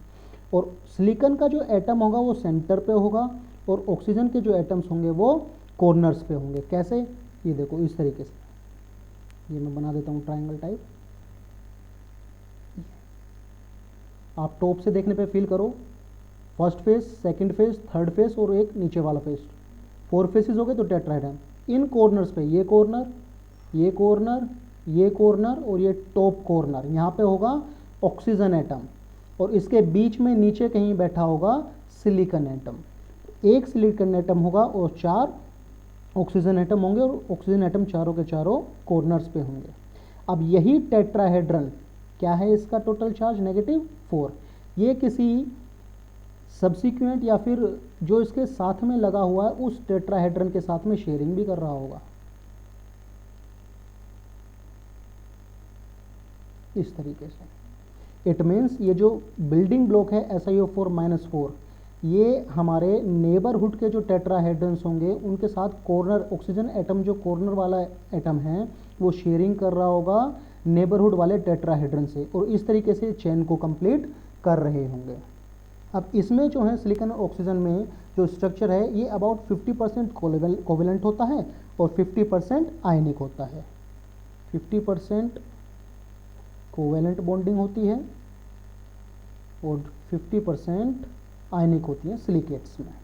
और सिलिकॉन का जो एटम होगा वो सेंटर पे होगा और ऑक्सीजन के जो एटम्स होंगे वो कॉर्नर्स पे होंगे। कैसे, ये देखो इस तरीके से, ये मैं बना देता हूँ ट्रायंगल टाइप। आप टॉप से देखने पे फील करो, first face, second face, third phase और एक नीचे वाला फेस, 4 फेसेस हो गए। तो टेट्राहेड्रन इन कॉर्नर्स पे, ये कॉर्नर, ये कॉर्नर, ये कॉर्नर और ये टॉप कॉर्नर, यहाँ पे होगा ऑक्सीजन एटम और इसके बीच में नीचे कहीं बैठा होगा सिलिकॉन एटम। एक सिलिकॉन एटम होगा और 4 ऑक्सीजन एटम होंगे और ऑक्सीजन एटम चारों के चारों कॉर्नर्स पे होंगे। अब यही टेट्राहेड्रन क्या है, इसका टोटल चार्ज -4। ये किसी सब्सिक्वेंट या फिर जो इसके साथ में लगा हुआ है उस टेट्राहेड्रन के साथ में शेयरिंग भी कर रहा होगा, इस तरीके से। इट मीन्स ये जो बिल्डिंग ब्लॉक है SiO4-4, ये हमारे नेबरहुड के जो टेट्राहेड्रन्स होंगे उनके साथ कॉर्नर ऑक्सीजन एटम, जो कॉर्नर वाला एटम है, वो शेयरिंग कर रहा होगा नेबरहुड वाले टेट्राहेड्रन से और इस तरीके से चेन को कंप्लीट कर रहे होंगे। अब इसमें जो है सिलिकॉन और ऑक्सीजन में जो स्ट्रक्चर है ये अबाउट 50% कोवेलेंट होता है और 50% आयनिक होता है। 50% कोवेलेंट बॉन्डिंग होती है और 50% आयनिक होती है सिलिकेट्स में।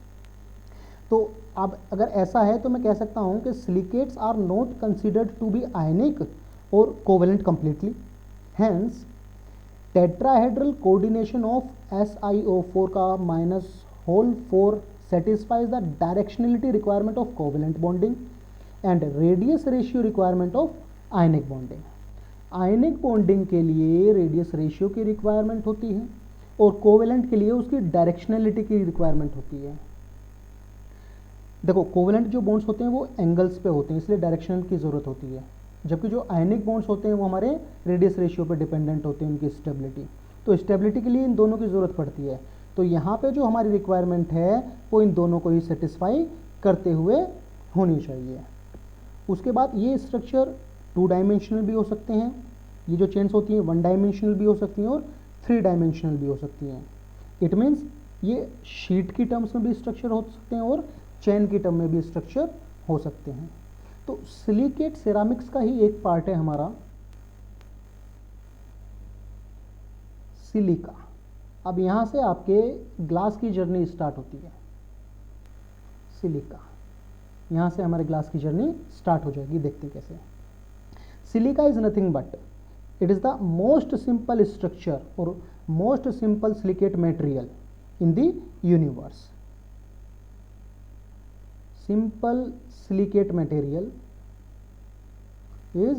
तो अब अगर ऐसा है तो मैं कह सकता हूं कि silicates are not considered to be ionic और covalent completely. Hence tetrahedral coordination of SiO4 का -4 satisfies the directionality requirement of covalent bonding and radius ratio requirement of ionic bonding। Ionic bonding के लिए रेडियस रेशियो की requirement होती है और covalent के लिए उसकी डायरेक्शनलिटी की रिक्वायरमेंट होती है। देखो कोवेलेंट जो बॉन्ड्स होते हैं वो एंगल्स पे होते हैं, इसलिए डायरेक्शनल की ज़रूरत होती है, जबकि जो आयनिक बॉन्ड्स होते हैं वो हमारे रेडियस रेशियो पे डिपेंडेंट होते हैं, उनकी स्टेबिलिटी। तो स्टेबिलिटी के लिए इन दोनों की ज़रूरत पड़ती है। तो यहाँ पे जो हमारी रिक्वायरमेंट है वो इन दोनों को ही सेटिस्फाई करते हुए होनी चाहिए। उसके बाद ये स्ट्रक्चर 2 डायमेंशनल भी हो सकते हैं, ये जो चेन्स होती हैं 1 डायमेंशनल भी हो सकती हैं और 3 डायमेंशनल भी हो सकती हैं। इट मीन्स ये शीट की टर्म्स में भी स्ट्रक्चर हो सकते हैं और चेन की टर्म में भी स्ट्रक्चर हो सकते हैं। तो सिलिकेट सिरामिक्स का ही एक पार्ट है हमारा सिलिका। अब यहाँ से आपके ग्लास की जर्नी स्टार्ट होती है, सिलिका, यहाँ से हमारे ग्लास की जर्नी स्टार्ट हो जाएगी। देखते हैं कैसे। Silica is nothing but it is the most simple structure और most simple silicate material in the universe. Simple silicate material is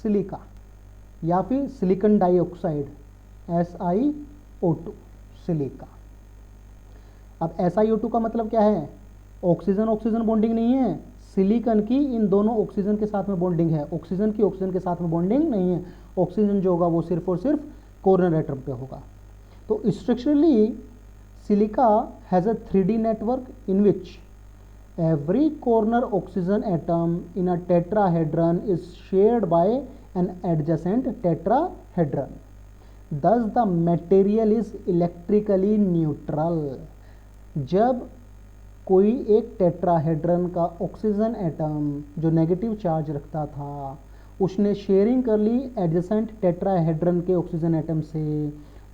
silica या फिर सिलिकॉन डाइऑक्साइड SiO2, सिलिका। अब SiO2 का मतलब क्या है, ऑक्सीजन ऑक्सीजन बॉन्डिंग नहीं है, सिलिकॉन की इन दोनों ऑक्सीजन के साथ में बॉन्डिंग है, ऑक्सीजन की ऑक्सीजन के साथ में बॉन्डिंग नहीं है। ऑक्सीजन जो होगा वो सिर्फ और सिर्फ कॉर्नर एटम पे होगा। तो structurally silica has a 3D network in which every corner oxygen atom in a tetrahedron is shared by an adjacent tetrahedron. Thus the material is electrically neutral. जब कोई एक टेट्राहेड्रन का ऑक्सीजन एटम जो negative charge रखता था, उसने sharing कर ली adjacent tetrahedron के ऑक्सीजन एटम से,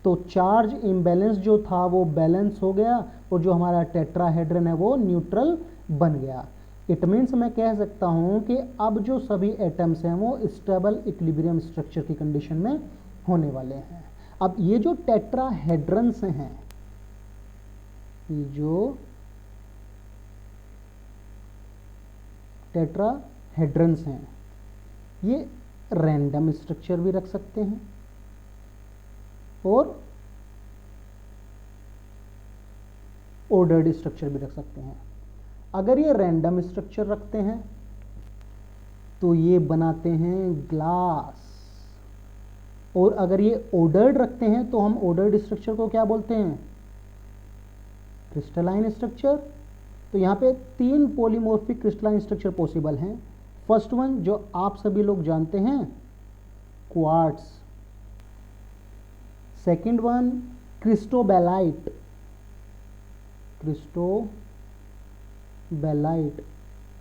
तो चार्ज इम्बैलेंस जो था वो बैलेंस हो गया और जो हमारा टेट्राहेड्रन है वो न्यूट्रल बन गया। इट मीन्स मैं कह सकता हूँ कि अब जो सभी एटम्स हैं वो स्टेबल इक्विलिब्रियम स्ट्रक्चर की कंडीशन में होने वाले हैं। अब ये जो टेट्राहेड्रन्स हैं, जो टेट्राहेड्रन्स हैं, ये रैंडम स्ट्रक्चर भी रख सकते हैं और ऑर्डर्ड स्ट्रक्चर भी रख सकते हैं। अगर ये रैंडम स्ट्रक्चर रखते हैं तो ये बनाते हैं ग्लास, और अगर ये ऑर्डर्ड रखते हैं तो हम ऑर्डर्ड स्ट्रक्चर को क्या बोलते हैं? Crystalline structure. तो यहाँ पे 3 पॉलीमॉर्फिक क्रिस्टलाइन स्ट्रक्चर पॉसिबल हैं। फर्स्ट वन जो आप सभी लोग जानते हैं, quartz. Second one cristobalite,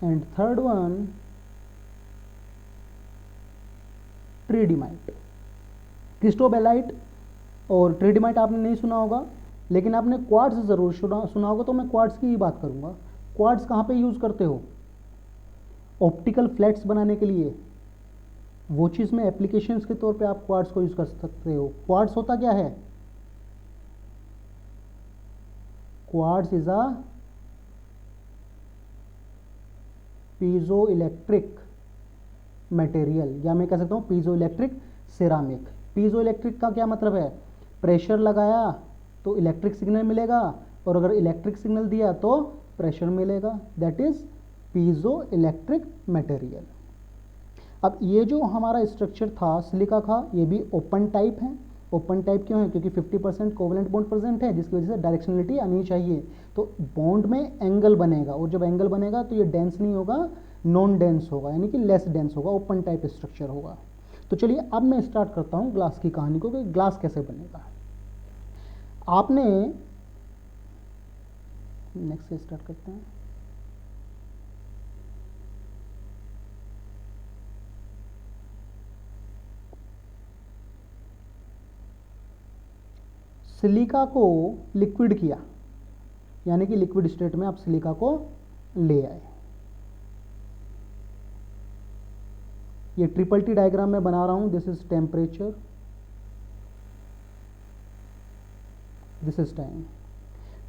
and third one tridymite. Cristobalite और ट्रिडिमाइट आपने नहीं सुना होगा, लेकिन आपने क्वार्ट्ज ज़रूर सुना होगा, तो मैं क्वार्ट्ज की ही बात करूँगा। क्वार्ट्ज कहाँ पे यूज़ करते हो? ऑप्टिकल फ्लैट्स बनाने के लिए, वो चीज़ में एप्लीकेशंस के तौर पे आप क्वार्ट्ज को यूज़ कर सकते हो। क्वार्ट्ज होता क्या है? Quartz is a piezo electric material, या मैं कह सकता हूँ piezo electric ceramic. Piezo electric का क्या मतलब है? प्रेशर लगाया तो इलेक्ट्रिक सिग्नल मिलेगा, और अगर इलेक्ट्रिक सिग्नल दिया तो प्रेशर मिलेगा। That is piezo electric material. अब ये जो हमारा स्ट्रक्चर था सिलिका का, ये भी ओपन टाइप है। ओपन टाइप क्यों है? क्योंकि 50% कोवेलेंट बॉन्ड प्रेजेंट है, जिसकी वजह से डायरेक्शनलिटी आनी चाहिए। तो बॉन्ड में एंगल बनेगा, और जब एंगल बनेगा तो ये डेंस नहीं होगा, नॉन डेंस होगा, यानी कि लेस डेंस होगा, ओपन टाइप स्ट्रक्चर होगा। तो चलिए अब मैं स्टार्ट करता हूँ ग्लास की कहानी को, कि ग्लास कैसे बनेगा। आपने नेक्स्ट से स्टार्ट करते हैं। सिलिका को लिक्विड किया, यानी कि लिक्विड स्टेट में आप सिलिका को ले आए। ये ट्रिपल टी डायग्राम में बना रहा हूं। This is temperature, this is time.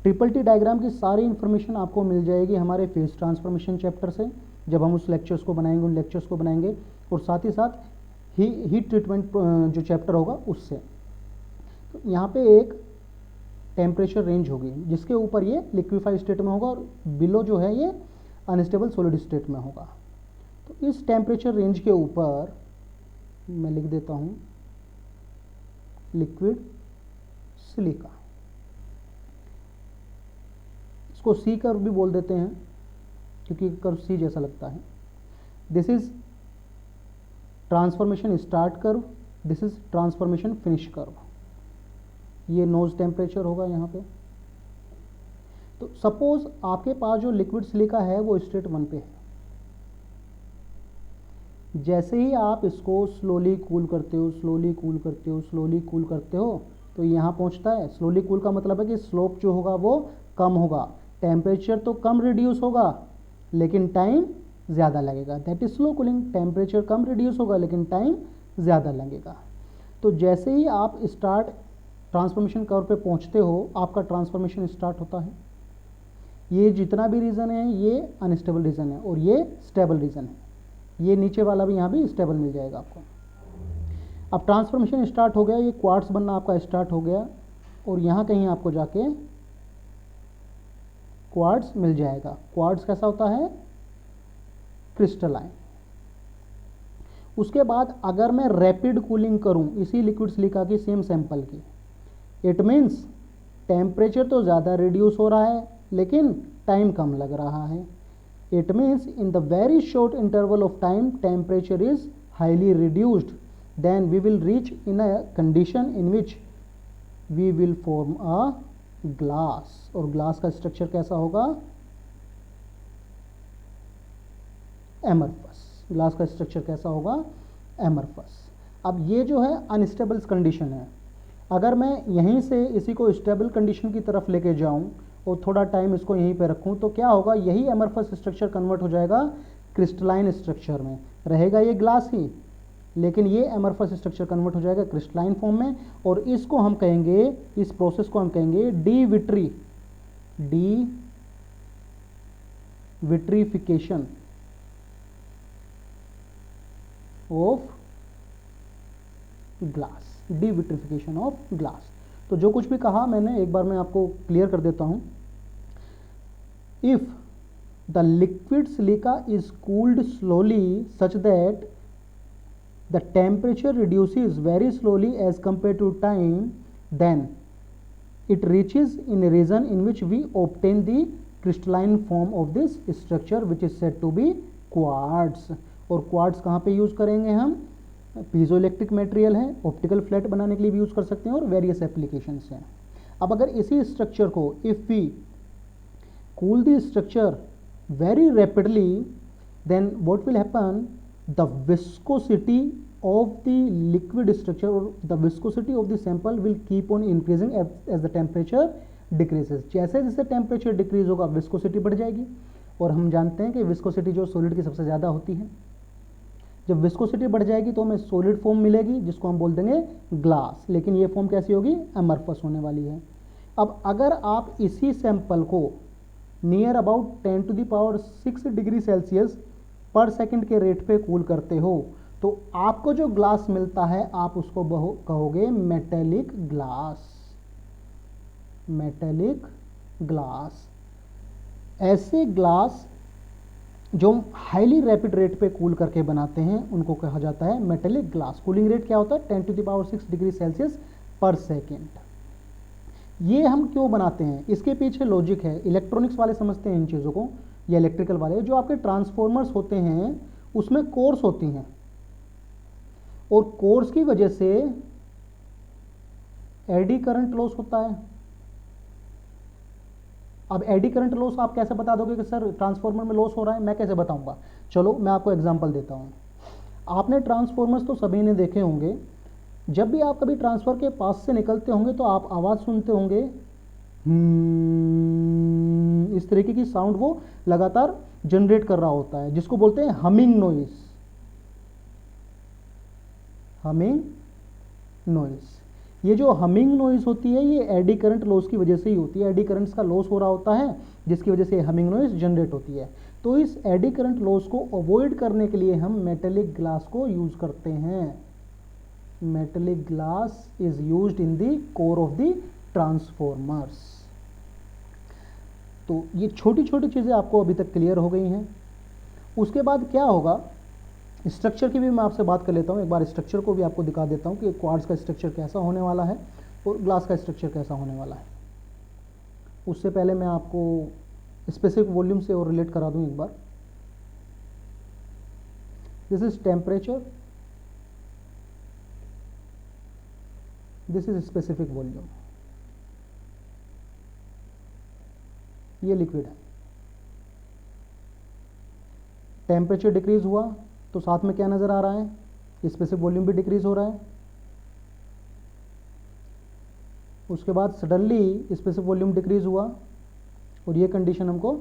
Triple T diagram की सारी इंफॉर्मेशन आपको मिल जाएगी हमारे फेज ट्रांसफॉर्मेशन चैप्टर से, जब हम उस लेक्चर्स को बनाएंगे, उन लेक्चर्स को बनाएंगे, और साथ ही साथ हीट ट्रीटमेंट जो चैप्टर होगा उससे। तो यहाँ पे एक टेम्परेचर रेंज होगी जिसके ऊपर ये लिक्विफाइड स्टेट में होगा, और बिलो जो है ये अनस्टेबल सॉलिड स्टेट में होगा। तो इस टेम्परेचर रेंज के ऊपर मैं लिख देता हूँ लिक्विड सिलिका। इसको सी कर्व भी बोल देते हैं क्योंकि कर्व सी जैसा लगता है। This is transformation start curve, this is transformation finish curve. ये नोज टेम्परेचर होगा यहाँ पे। तो सपोज आपके पास जो लिक्विड सिलिका है वो स्टेट 1 पे है। जैसे ही आप इसको स्लोली कूल करते हो, स्लोली कूल करते हो, स्लोली कूल करते हो, तो यहाँ पहुँचता है। स्लोली कूल का मतलब है कि स्लोप जो होगा वो कम होगा, टेम्परेचर तो कम रिड्यूस होगा लेकिन टाइम ज़्यादा लगेगा। That is slow cooling. Temperature come reduce होगा लेकिन टाइम ज़्यादा लगेगा। तो जैसे ही आप स्टार्ट ट्रांसफॉर्मेशन कर्व पे पहुँचते हो, आपका ट्रांसफॉर्मेशन स्टार्ट होता है। ये जितना भी रीजन है ये अनस्टेबल रीजन है और ये स्टेबल रीजन है। ये नीचे वाला भी यहाँ भी स्टेबल मिल जाएगा आपको। अब ट्रांसफॉर्मेशन स्टार्ट हो गया, ये क्वार्ट्स बनना आपका स्टार्ट हो गया, और यहाँ कहीं आपको जाके क्वार्ट्स मिल जाएगा। क्वार्ट्स कैसा होता है? क्रिस्टलाइन। उसके बाद अगर मैं रैपिड कूलिंग करूं इसी लिक्विड सिलिका की सेम सैंपल की, इट मीन्स टेम्परेचर तो ज़्यादा रिड्यूस हो रहा है लेकिन टाइम कम लग रहा है। It means in the very short interval of time temperature is highly reduced, then we will reach in a condition in which we will form a glass. और ग्लास का स्ट्रक्चर कैसा होगा? एमरफस। ग्लास का structure कैसा होगा? Amorphous. अब ये जो है अनस्टेबल कंडीशन है, अगर मैं यहीं से इसी को स्टेबल कंडीशन की तरफ लेके जाऊं और थोड़ा टाइम इसको यहीं पे रखूं तो क्या होगा? यही एमरफस स्ट्रक्चर कन्वर्ट हो जाएगा क्रिस्टलाइन स्ट्रक्चर में। रहेगा ये ग्लास ही, लेकिन ये एमरफस स्ट्रक्चर कन्वर्ट हो जाएगा क्रिस्टलाइन फॉर्म में, और इसको हम कहेंगे, इस प्रोसेस को हम कहेंगे devitrification of glass. Devitrification of glass. तो जो कुछ भी कहा मैंने एक बार मैं आपको क्लियर कर देता हूं। If the liquid silica is cooled slowly such that the temperature reduces very slowly as compared to time, then it reaches in a region in which we obtain the crystalline form of this structure which is said to be quartz। और quartz कहाँ पे use करेंगे हम? Piezoelectric material है, optical flat बनाने के लिए भी यूज़ कर सकते हैं और वेरियस एप्लीकेशंस हैं। अब अगर इसी स्ट्रक्चर को if we cool the structure very rapidly, then what will happen? The viscosity of the liquid structure or the viscosity of the sample will keep on increasing as the temperature decreases। जैसे जैसे temperature decrease होगा viscosity बढ़ जाएगी, और हम जानते हैं कि विस्कोसिटी जो सॉलिड की सबसे ज़्यादा होती है। जब विस्कोसिटी बढ़ जाएगी तो हमें सॉलिड फॉर्म मिलेगी जिसको हम बोल देंगे ग्लास, लेकिन ये फॉर्म कैसी होगी? एमरफस होने वाली है। अब अगर आप इसी सैंपल को नियर अबाउट 10⁶ डिग्री सेल्सियस पर सेकंड के रेट पे कूल करते हो तो आपको जो ग्लास मिलता है आप उसको कहोगे मेटेलिक ग्लास। Metallic glass. ऐसे ग्लास जो हाईली रैपिड रेट पे कूल करके बनाते हैं उनको कहा जाता है मेटेलिक ग्लास। कूलिंग रेट क्या होता है? 10⁶ डिग्री सेल्सियस पर सेकेंड। ये हम क्यों बनाते हैं? इसके पीछे लॉजिक है। इलेक्ट्रॉनिक्स वाले समझते हैं इन चीज़ों को, या इलेक्ट्रिकल वाले। जो आपके ट्रांसफॉर्मर्स होते हैं उसमें कोर्स होती हैं, और कोर्स की वजह से एडी करंट लॉस होता है। अब एडी करंट लॉस आप कैसे बता दोगे कि सर ट्रांसफॉर्मर में लॉस हो रहा है? मैं कैसे बताऊंगा? चलो मैं आपको एग्जांपल देता हूं। आपने ट्रांसफॉर्मर्स तो सभी ने देखे होंगे। जब भी आप कभी ट्रांसफर के पास से निकलते होंगे तो आप आवाज़ सुनते होंगे, इस तरीके की साउंड वो लगातार जनरेट कर रहा होता है, जिसको बोलते हैं हमिंग नॉइज। Humming noise. ये जो हमिंग नॉइज होती है ये एडी करंट लॉस की वजह से ही होती है। एडी करंट्स का लॉस हो रहा होता है जिसकी वजह से हमिंग नॉइज जनरेट होती है। तो इस एडी करंट लॉस को अवॉइड करने के लिए हम मेटेलिक ग्लास को यूज करते हैं। Metallic glass is used in the core of the transformers. तो ये छोटी छोटी चीज़ें आपको अभी तक क्लियर हो गई हैं। उसके बाद क्या होगा? स्ट्रक्चर की भी मैं आपसे बात कर लेता हूँ। एक बार स्ट्रक्चर को भी आपको दिखा देता हूँ कि क्वार्ट्ज का स्ट्रक्चर कैसा होने वाला है और ग्लास का स्ट्रक्चर कैसा होने वाला है। उससे पहले मैं आपको स्पेसिफिक वॉल्यूम से और रिलेट करा दूँ एक बार। This is temperature, this is specific volume. ये लिक्विड है। टेम्परेचर डिक्रीज हुआ तो साथ में क्या नज़र आ रहा है? स्पेसिफिक वॉल्यूम भी डिक्रीज हो रहा है। उसके बाद सडनली स्पेसिफिक वॉल्यूम डिक्रीज हुआ और ये कंडीशन हमको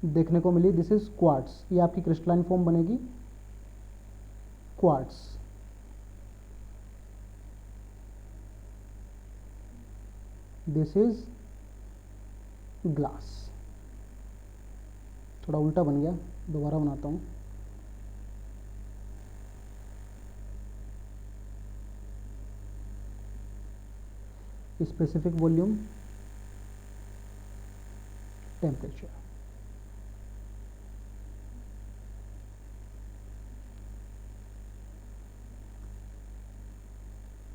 देखने को मिली। This is quartz. ये आपकी क्रिस्टलाइन फॉर्म बनेगी क्वार्ट्स। This is glass. थोड़ा उल्टा बन गया, दोबारा बनाता हूँ। Specific volume, temperature.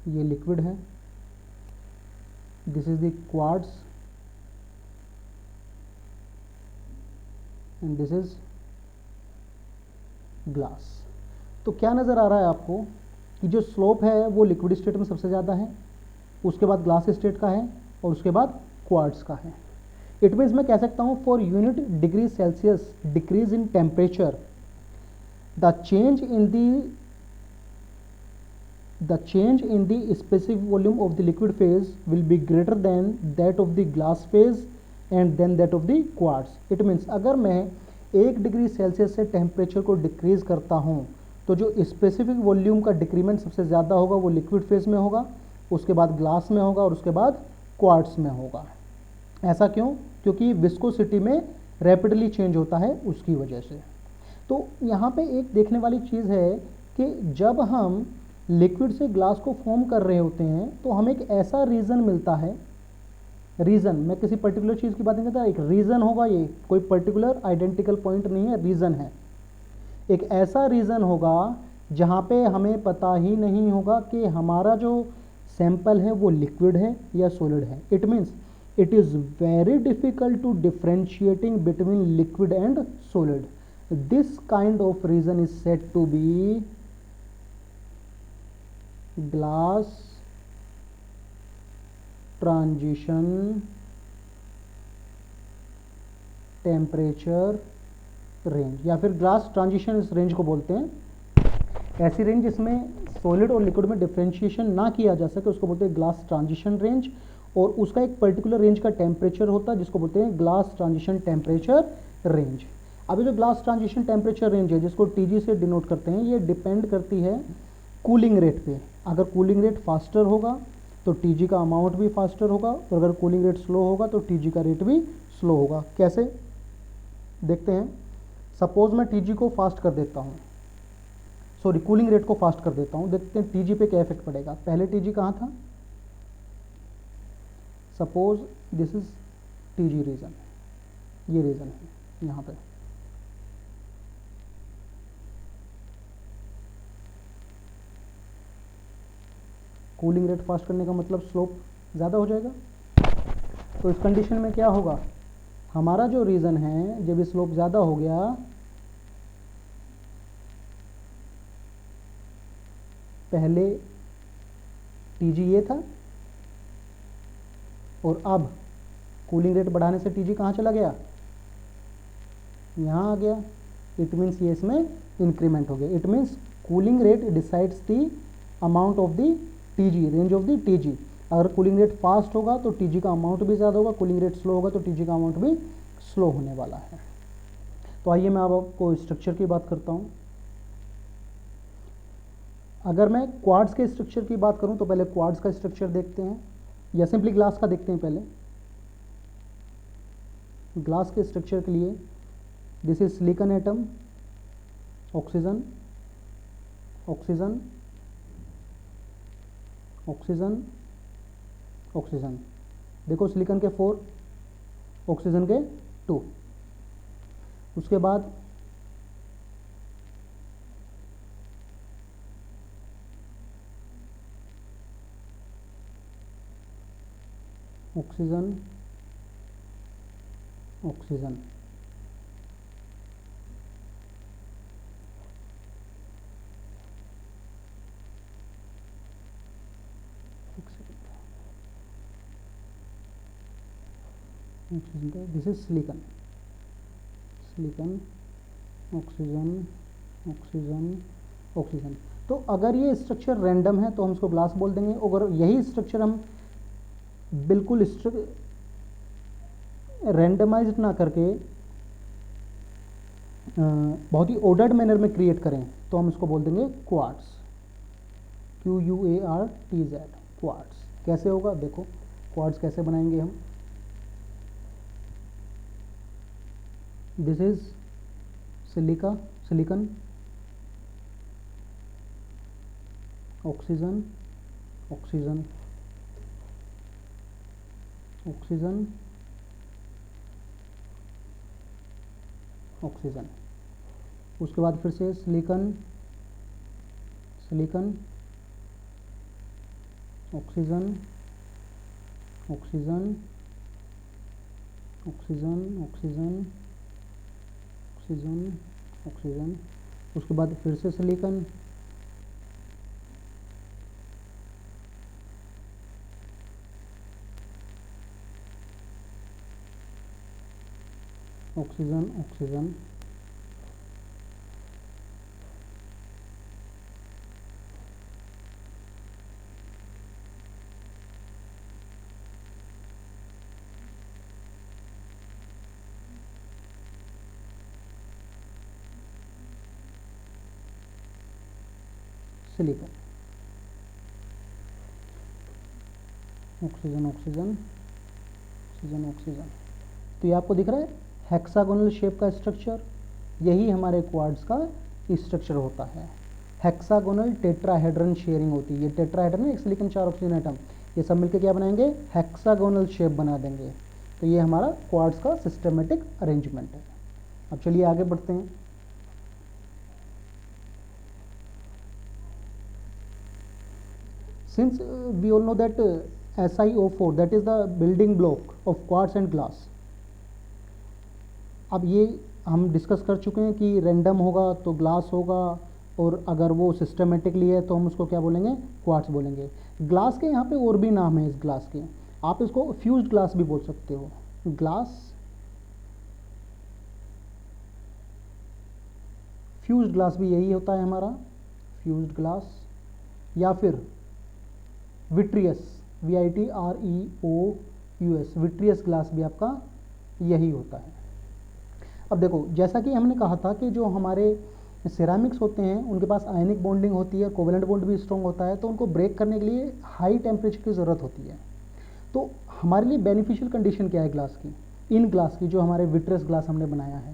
ये लिक्विड है। This is the quartz and this is glass. तो क्या नज़र आ रहा है आपको कि जो स्लोप है वो लिक्विड स्टेट में सबसे ज़्यादा है, उसके बाद ग्लास स्टेट का है और उसके बाद क्वार्ट्ज का है। इट मीन्स मैं कह सकता हूँ for unit degree Celsius decrease in temperature the change in the specific volume of the liquid phase will be greater than that of the glass phase and then that of the quartz. It means अगर मैं 1 degree Celsius से temperature को decrease करता हूँ तो जो specific volume का decrement सबसे ज़्यादा होगा वो लिक्विड फेज में होगा, उसके बाद ग्लास में होगा और उसके बाद क्वार्ट्स में होगा। ऐसा क्यों? क्योंकि विस्कोसिटी में रैपिडली चेंज होता है उसकी वजह से। तो यहाँ पे एक देखने वाली चीज़ है कि जब हम लिक्विड से ग्लास को फॉर्म कर रहे होते हैं तो हमें एक ऐसा रीज़न मिलता है, रीज़न मैं किसी पर्टिकुलर चीज़ की बात नहीं करता, एक रीज़न होगा, ये कोई पर्टिकुलर आइडेंटिकल पॉइंट नहीं है, रीज़न है। एक ऐसा रीज़न होगा जहाँ पे हमें पता ही नहीं होगा कि हमारा जो सैंपल है वो लिक्विड है या सॉलिड है। It means it is very difficult to differentiating between liquid and solid. This kind of reason is said to be glass transition temperature range, या फिर ग्लास ट्रांजिशन इस रेंज को बोलते हैं। ऐसी रेंज जिसमें सॉलिड और लिक्विड में डिफ्रेंशिएशन ना किया जा सके उसको बोलते हैं ग्लास ट्रांजिशन रेंज, और उसका एक पर्टिकुलर रेंज का टेम्परेचर होता है जिसको बोलते हैं ग्लास ट्रांजिशन टेम्परेचर रेंज। अभी जो ग्लास ट्रांजिशन टेम्परेचर रेंज है जिसको टीजी से डिनोट करते हैं, ये डिपेंड करती है कूलिंग रेट पे। अगर कूलिंग रेट फास्टर होगा तो टीजी का अमाउंट भी फास्टर होगा, और अगर कूलिंग रेट स्लो होगा तो टीजी का रेट भी स्लो होगा। कैसे देखते हैं। सपोज मैं टीजी को फास्ट कर देता हूँ, सॉरी कूलिंग रेट को फास्ट कर देता हूँ, देखते हैं टीजी पे क्या इफेक्ट पड़ेगा। पहले टीजी कहाँ था? Suppose this is TG region, ये रीजन है यहाँ पे। कूलिंग रेट फास्ट करने का मतलब स्लोप ज़्यादा हो जाएगा। तो इस कंडीशन में क्या होगा, हमारा जो रीज़न है जब स्लोप ज़्यादा हो गया पहले टीजी ये था और अब कूलिंग रेट बढ़ाने से टीजी कहाँ चला गया? यहाँ आ गया। इट मीन्स ये इसमें इंक्रीमेंट हो गया। It means cooling rate decides the amount of the TG, range of the TG. अगर कूलिंग रेट फास्ट होगा तो टीजी का अमाउंट भी ज़्यादा होगा, कूलिंग रेट स्लो होगा तो टीजी का अमाउंट भी स्लो होने वाला है। तो आइए मैं अब आपको स्ट्रक्चर की बात करता हूँ। अगर मैं क्वार्ट्ज के स्ट्रक्चर की बात करूँ तो पहले क्वार्ट्ज का स्ट्रक्चर देखते हैं, या सिंपली ग्लास का देखते हैं। पहले ग्लास के स्ट्रक्चर के लिए this is silicon atom, oxygen oxygen oxygen oxygen. देखो सिलिकॉन के 4, ऑक्सीजन के 2। उसके बाद oxygen oxygen, this is silicon, silicon oxygen oxygen oxygen. तो अगर ये स्ट्रक्चर रैंडम है तो हम इसको ग्लास बोल देंगे। अगर यही स्ट्रक्चर हम बिल्कुल रैंडमाइज्ड ना करके बहुत ही ऑर्डर्ड मैनर में क्रिएट करें तो हम इसको बोल देंगे क्वार्ट्स, QUARTZ, क्वार्ट्स। कैसे होगा देखो, क्वार्ट्स कैसे बनाएंगे हम। This is silicon oxygen oxygen oxygen oxygen. उसके बाद फिर से silicon silicon oxygen oxygen oxygen oxygen oxygen oxygen. उसके बाद फिर से silicon oxygen oxygen, silicon, oxygen oxygen oxygen oxygen. तो ये आपको दिख रहा है हेक्सागोनल शेप का स्ट्रक्चर, यही हमारे क्वार्ट्ज का स्ट्रक्चर होता है। हेक्सागोनल टेट्राहेड्रन शेयरिंग होती है। ये टेट्राहेड्रन है, एक सिलिकॉन 4 ऑक्सीजन एटम, ये सब मिलकर क्या बनाएंगे, हेक्सागोनल शेप बना देंगे। तो ये हमारा क्वार्ट्ज का सिस्टमेटिक अरेंजमेंट है। अब चलिए आगे बढ़ते हैं। Since we all know that SiO4 that is the building block of quartz and glass, अब ये हम डिस्कस कर चुके हैं कि रैंडम होगा तो ग्लास होगा, और अगर वो सिस्टमेटिकली है तो हम उसको क्या बोलेंगे, क्वार्ट्स बोलेंगे। ग्लास के यहाँ पे और भी नाम है इस ग्लास के, आप इसको फ्यूज्ड ग्लास भी बोल सकते हो। ग्लास, फ्यूज्ड ग्लास भी यही होता है हमारा, फ्यूज्ड ग्लास, या फिर विट्रियस, VITREOUS, विट्रियस ग्लास भी आपका यही होता है। अब देखो, जैसा कि हमने कहा था कि जो हमारे सिरामिक्स होते हैं उनके पास आयनिक बॉन्डिंग होती है, कोवेलेंट बॉन्ड भी स्ट्रॉन्ग होता है, तो उनको ब्रेक करने के लिए हाई टेम्परेचर की ज़रूरत होती है। तो हमारे लिए बेनिफिशियल कंडीशन क्या है ग्लास की, इन ग्लास की, जो हमारे विट्रियस ग्लास हमने बनाया है,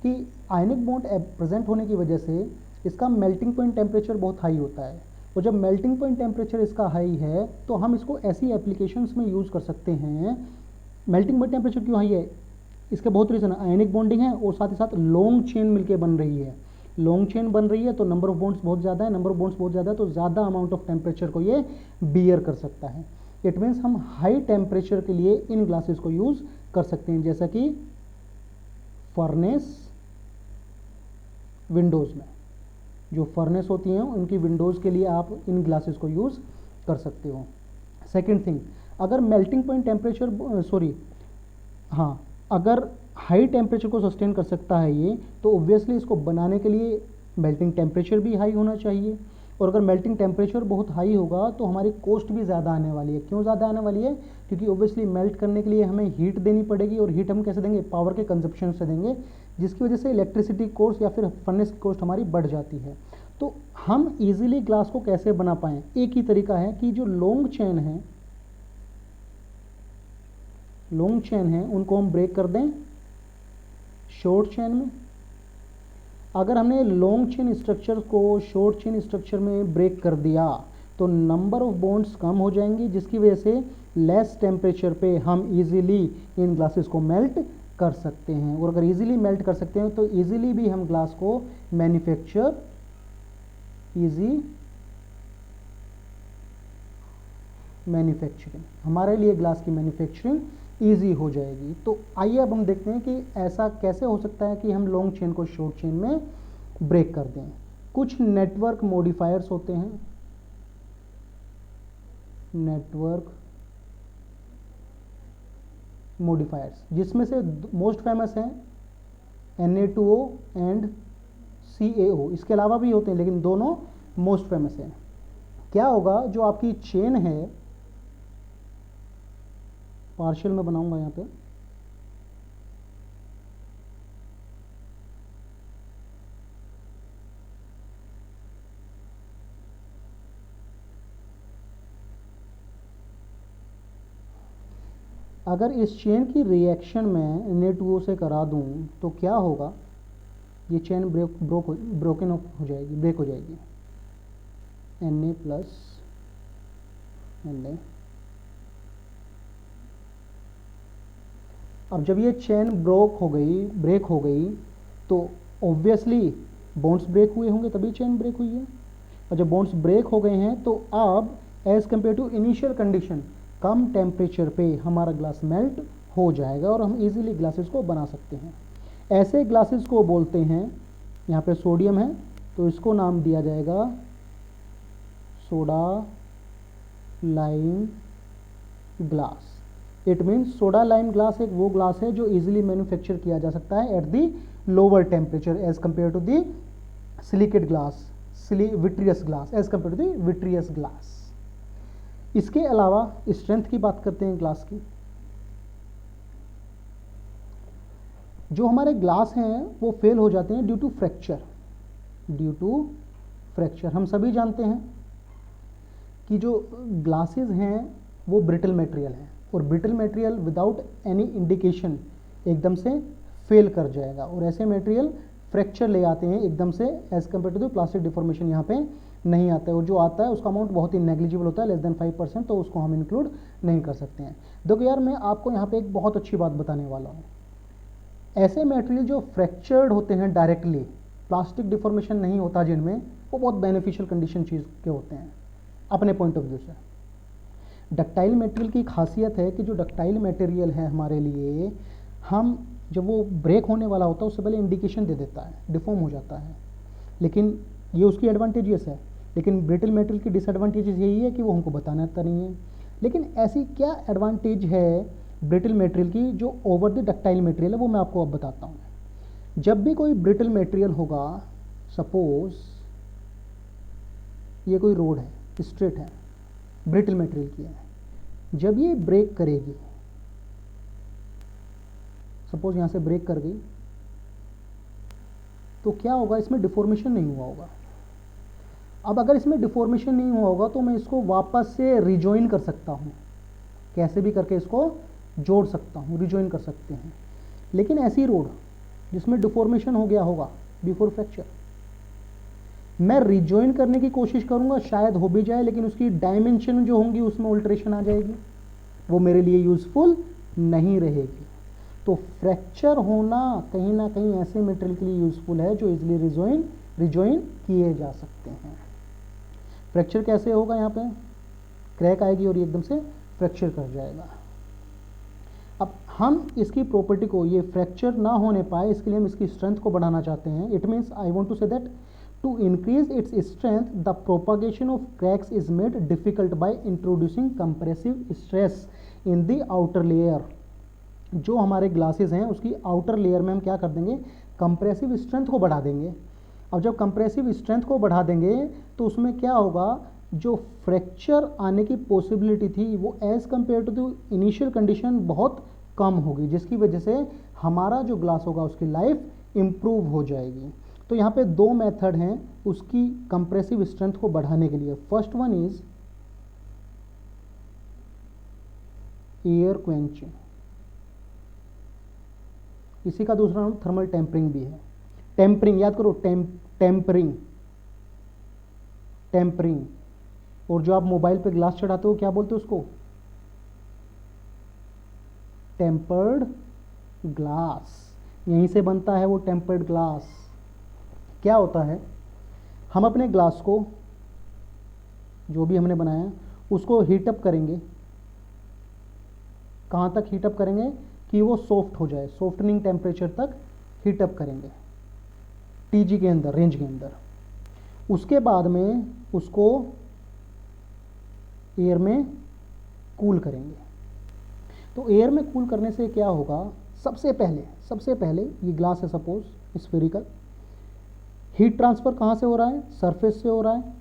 कि आयनिक बॉन्ड प्रेजेंट होने की वजह से इसका मेल्टिंग पॉइंट टेम्परेचर बहुत हाई होता है। और जब मेल्टिंग पॉइंट टेम्परेचर इसका हाई है तो हम इसको ऐसी एप्लीकेशंस में यूज़ कर सकते हैं। मेल्टिंग पॉइंट टेम्परेचर क्यों हाई है, इसके बहुत रीज़न है, आयनिक बॉन्डिंग है और साथ ही साथ लॉन्ग चेन मिलके बन रही है। लॉन्ग चेन बन रही है तो नंबर ऑफ बॉन्ड्स बहुत ज़्यादा है, नंबर ऑफ बॉन्ड्स बहुत ज़्यादा है तो ज़्यादा अमाउंट ऑफ टेम्परेचर को ये बियर कर सकता है। इट मीन्स हम हाई टेम्परेचर के लिए इन ग्लासेस को यूज़ कर सकते हैं, जैसा कि फर्नेस, विंडोज़ में जो फर्नेस होती हैं उनकी विंडोज़ के लिए आप इन ग्लासेस को यूज़ कर सकते हो। सेकंड थिंग, अगर मेल्टिंग पॉइंट टेम्परेचर अगर हाई टेम्परेचर को सस्टेन कर सकता है ये, तो ऑब्वियसली इसको बनाने के लिए मेल्टिंग टेम्परेचर भी हाई होना चाहिए। और अगर मेल्टिंग टेम्परेचर बहुत हाई होगा तो हमारी कॉस्ट भी ज़्यादा आने वाली है। क्यों ज़्यादा आने वाली है, क्योंकि ऑब्वियसली मेल्ट करने के लिए हमें हीट देनी पड़ेगी, और हीट हम कैसे देंगे, पावर के कंजप्शन से देंगे, जिसकी वजह से इलेक्ट्रिसिटी कॉस्ट या फिर फर्नेस कॉस्ट हमारी बढ़ जाती है। तो हम इजीली ग्लास को कैसे बना पाएँ, एक ही तरीका है कि जो लॉन्ग चेन है उनको हम ब्रेक कर दें शॉर्ट चेन में। अगर हमने लॉन्ग चेन स्ट्रक्चर को शॉर्ट चेन स्ट्रक्चर में ब्रेक कर दिया तो नंबर ऑफ बॉन्ड्स कम हो जाएंगी, जिसकी वजह से लेस टेम्परेचर पे हम इजीली इन ग्लासेस को मेल्ट कर सकते हैं। और अगर इजीली मेल्ट कर सकते हैं तो इजीली भी हम ग्लास को मैन्युफैक्चर, इजी मैन्युफैक्चरिंग, हमारे लिए ग्लास की मैन्युफैक्चरिंग ईजी हो जाएगी। तो आइए अब हम देखते हैं कि ऐसा कैसे हो सकता है कि हम लॉन्ग चेन को शॉर्ट चेन में ब्रेक कर दें। कुछ नेटवर्क मॉडिफायर्स होते हैं, नेटवर्क मॉडिफायर्स, जिसमें से मोस्ट फेमस हैं Na2O एंड CaO। इसके अलावा भी होते हैं लेकिन दोनों मोस्ट फेमस हैं। क्या होगा, जो आपकी चेन है, पार्शियल में बनाऊंगा यहाँ पे, अगर इस चेन की रिएक्शन में Na2O से करा दूं तो क्या होगा, ये चेन ब्रोकन हो जाएगी, ब्रेक हो जाएगी। Na प्लस Na, अब जब ये चेन ब्रेक हो गई तो ऑब्वियसली बॉन्ड्स ब्रेक हुए होंगे तभी चेन ब्रेक हुई है। और जब बॉन्ड्स ब्रेक हो गए हैं तो अब as compare to initial condition कम टेम्परेचर पे हमारा ग्लास मेल्ट हो जाएगा और हम इजीली ग्लासेस को बना सकते हैं। ऐसे ग्लासेस को बोलते हैं, यहाँ पे सोडियम है तो इसको नाम दिया जाएगा soda lime glass. It means soda lime glass एक वो ग्लास है जो इजीली मैन्युफैक्चर किया जा सकता है at the lower temperature as compare to the silicate glass, vitreous glass, as compare to the vitreous glass. इसके अलावा स्ट्रेंथ की बात करते हैं ग्लास की। जो हमारे ग्लास हैं वो फेल हो जाते हैं due to fracture, due to fracture. हम सभी जानते हैं कि जो ग्लासेस हैं वो ब्रिटल मटेरियल है, और brittle material without any indication एकदम से फेल कर जाएगा, और ऐसे मटेरियल फ्रैक्चर ले आते हैं एकदम से as compare to the plastic deformation यहाँ पे नहीं आता है, और जो आता है उसका अमाउंट बहुत ही नेग्लिजिबल होता है, लेस देन 5%, तो उसको हम इंक्लूड नहीं कर सकते हैं। देखो यार, मैं आपको यहाँ पे एक बहुत अच्छी बात बताने वाला हूँ। ऐसे मटेरियल जो फ्रैक्चर्ड होते हैं डायरेक्टली, प्लास्टिक डिफॉर्मेशन नहीं होता जिनमें, वो बहुत बेनिफिशियल कंडीशन चीज़ के होते हैं अपने पॉइंट ऑफ व्यू से। डक्टाइल मटेरियल की खासियत है कि जो डक्टाइल मटेरियल है हमारे लिए, हम जब वो ब्रेक होने वाला होता है उससे पहले इंडिकेशन दे देता है, डिफॉर्म हो जाता है, लेकिन ये उसकी एडवांटेजेस है। लेकिन ब्रिटल मटेरियल की डिसएडवांटेजेस यही है कि वो हमको बताना आता नहीं है। लेकिन ऐसी क्या एडवांटेज है ब्रिटल मटेरियल की जो ओवर द डक्टाइल मटेरियल है, वो मैं आपको अब बताता हूँ। जब भी कोई ब्रिटल मटेरियल होगा, सपोज ये कोई रोड है, स्ट्रेट है, ब्रिटल मटेरियल की है, जब ये ब्रेक करेगी, सपोज यहाँ से ब्रेक कर गई, तो क्या होगा, इसमें डिफॉर्मेशन नहीं हुआ होगा। अब अगर इसमें डिफॉर्मेशन नहीं हुआ होगा तो मैं इसको वापस से रिजॉइन कर सकता हूँ, कैसे भी करके इसको जोड़ सकता हूँ, रिजॉइन कर सकते हैं। लेकिन ऐसी रोड जिसमें डिफॉर्मेशन हो गया होगा बिफोर फ्रैक्चर, मैं रिजॉइन करने की कोशिश करूँगा, शायद हो भी जाए, लेकिन उसकी डायमेंशन जो होंगी उसमें अल्टरेशन आ जाएगी, वो मेरे लिए यूज़फुल नहीं रहेगी। तो फ्रैक्चर होना कहीं ना कहीं ऐसे मटेरियल के लिए यूज़फुल है जो इजीली रिजॉइन किए जा सकते हैं। फ्रैक्चर कैसे होगा, यहाँ पे क्रैक आएगी और ये एकदम से फ्रैक्चर कर जाएगा। अब हम इसकी प्रॉपर्टी को, ये फ्रैक्चर ना होने पाए, इसके लिए हम इसकी स्ट्रेंथ को बढ़ाना चाहते हैं। It means I want to say that to increase its strength the propagation of cracks is made difficult by introducing compressive stress in the outer layer. जो हमारे ग्लासेस हैं उसकी आउटर लेयर में हम क्या कर देंगे, कंप्रेसिव स्ट्रेंथ को बढ़ा देंगे। अब जब कंप्रेसिव स्ट्रेंथ को बढ़ा देंगे तो उसमें क्या होगा, जो फ्रैक्चर आने की पॉसिबिलिटी थी वो as compare to the initial condition बहुत कम होगी, जिसकी वजह से हमारा जो ग्लास होगा उसकी लाइफ इम्प्रूव हो जाएगी। तो यहाँ पे दो मेथड हैं उसकी कंप्रेसिव स्ट्रेंथ को बढ़ाने के लिए। First one is air quenching, इसी का दूसरा नाम थर्मल टेम्परिंग भी है। टेम्परिंग याद करो, टेम्परिंग। और जो आप मोबाइल पे ग्लास चढ़ाते हो क्या बोलते हो उसको, टेम्पर्ड ग्लास, यहीं से बनता है वो टेम्पर्ड ग्लास। क्या होता है, हम अपने ग्लास को जो भी हमने बनाया उसको हीटअप करेंगे। कहाँ तक हीटअप करेंगे कि वो सॉफ्ट हो जाए, सॉफ्टनिंग टेम्परेचर तक हीटअप करेंगे टीजी के अंदर, रेंज के अंदर। उसके बाद में उसको एयर में कूल करेंगे। तो एयर में कूल करने से क्या होगा, सबसे पहले ये ग्लास है सपोज स्फेरिकल, हीट ट्रांसफ़र कहाँ से हो रहा है, सरफेस से हो रहा है।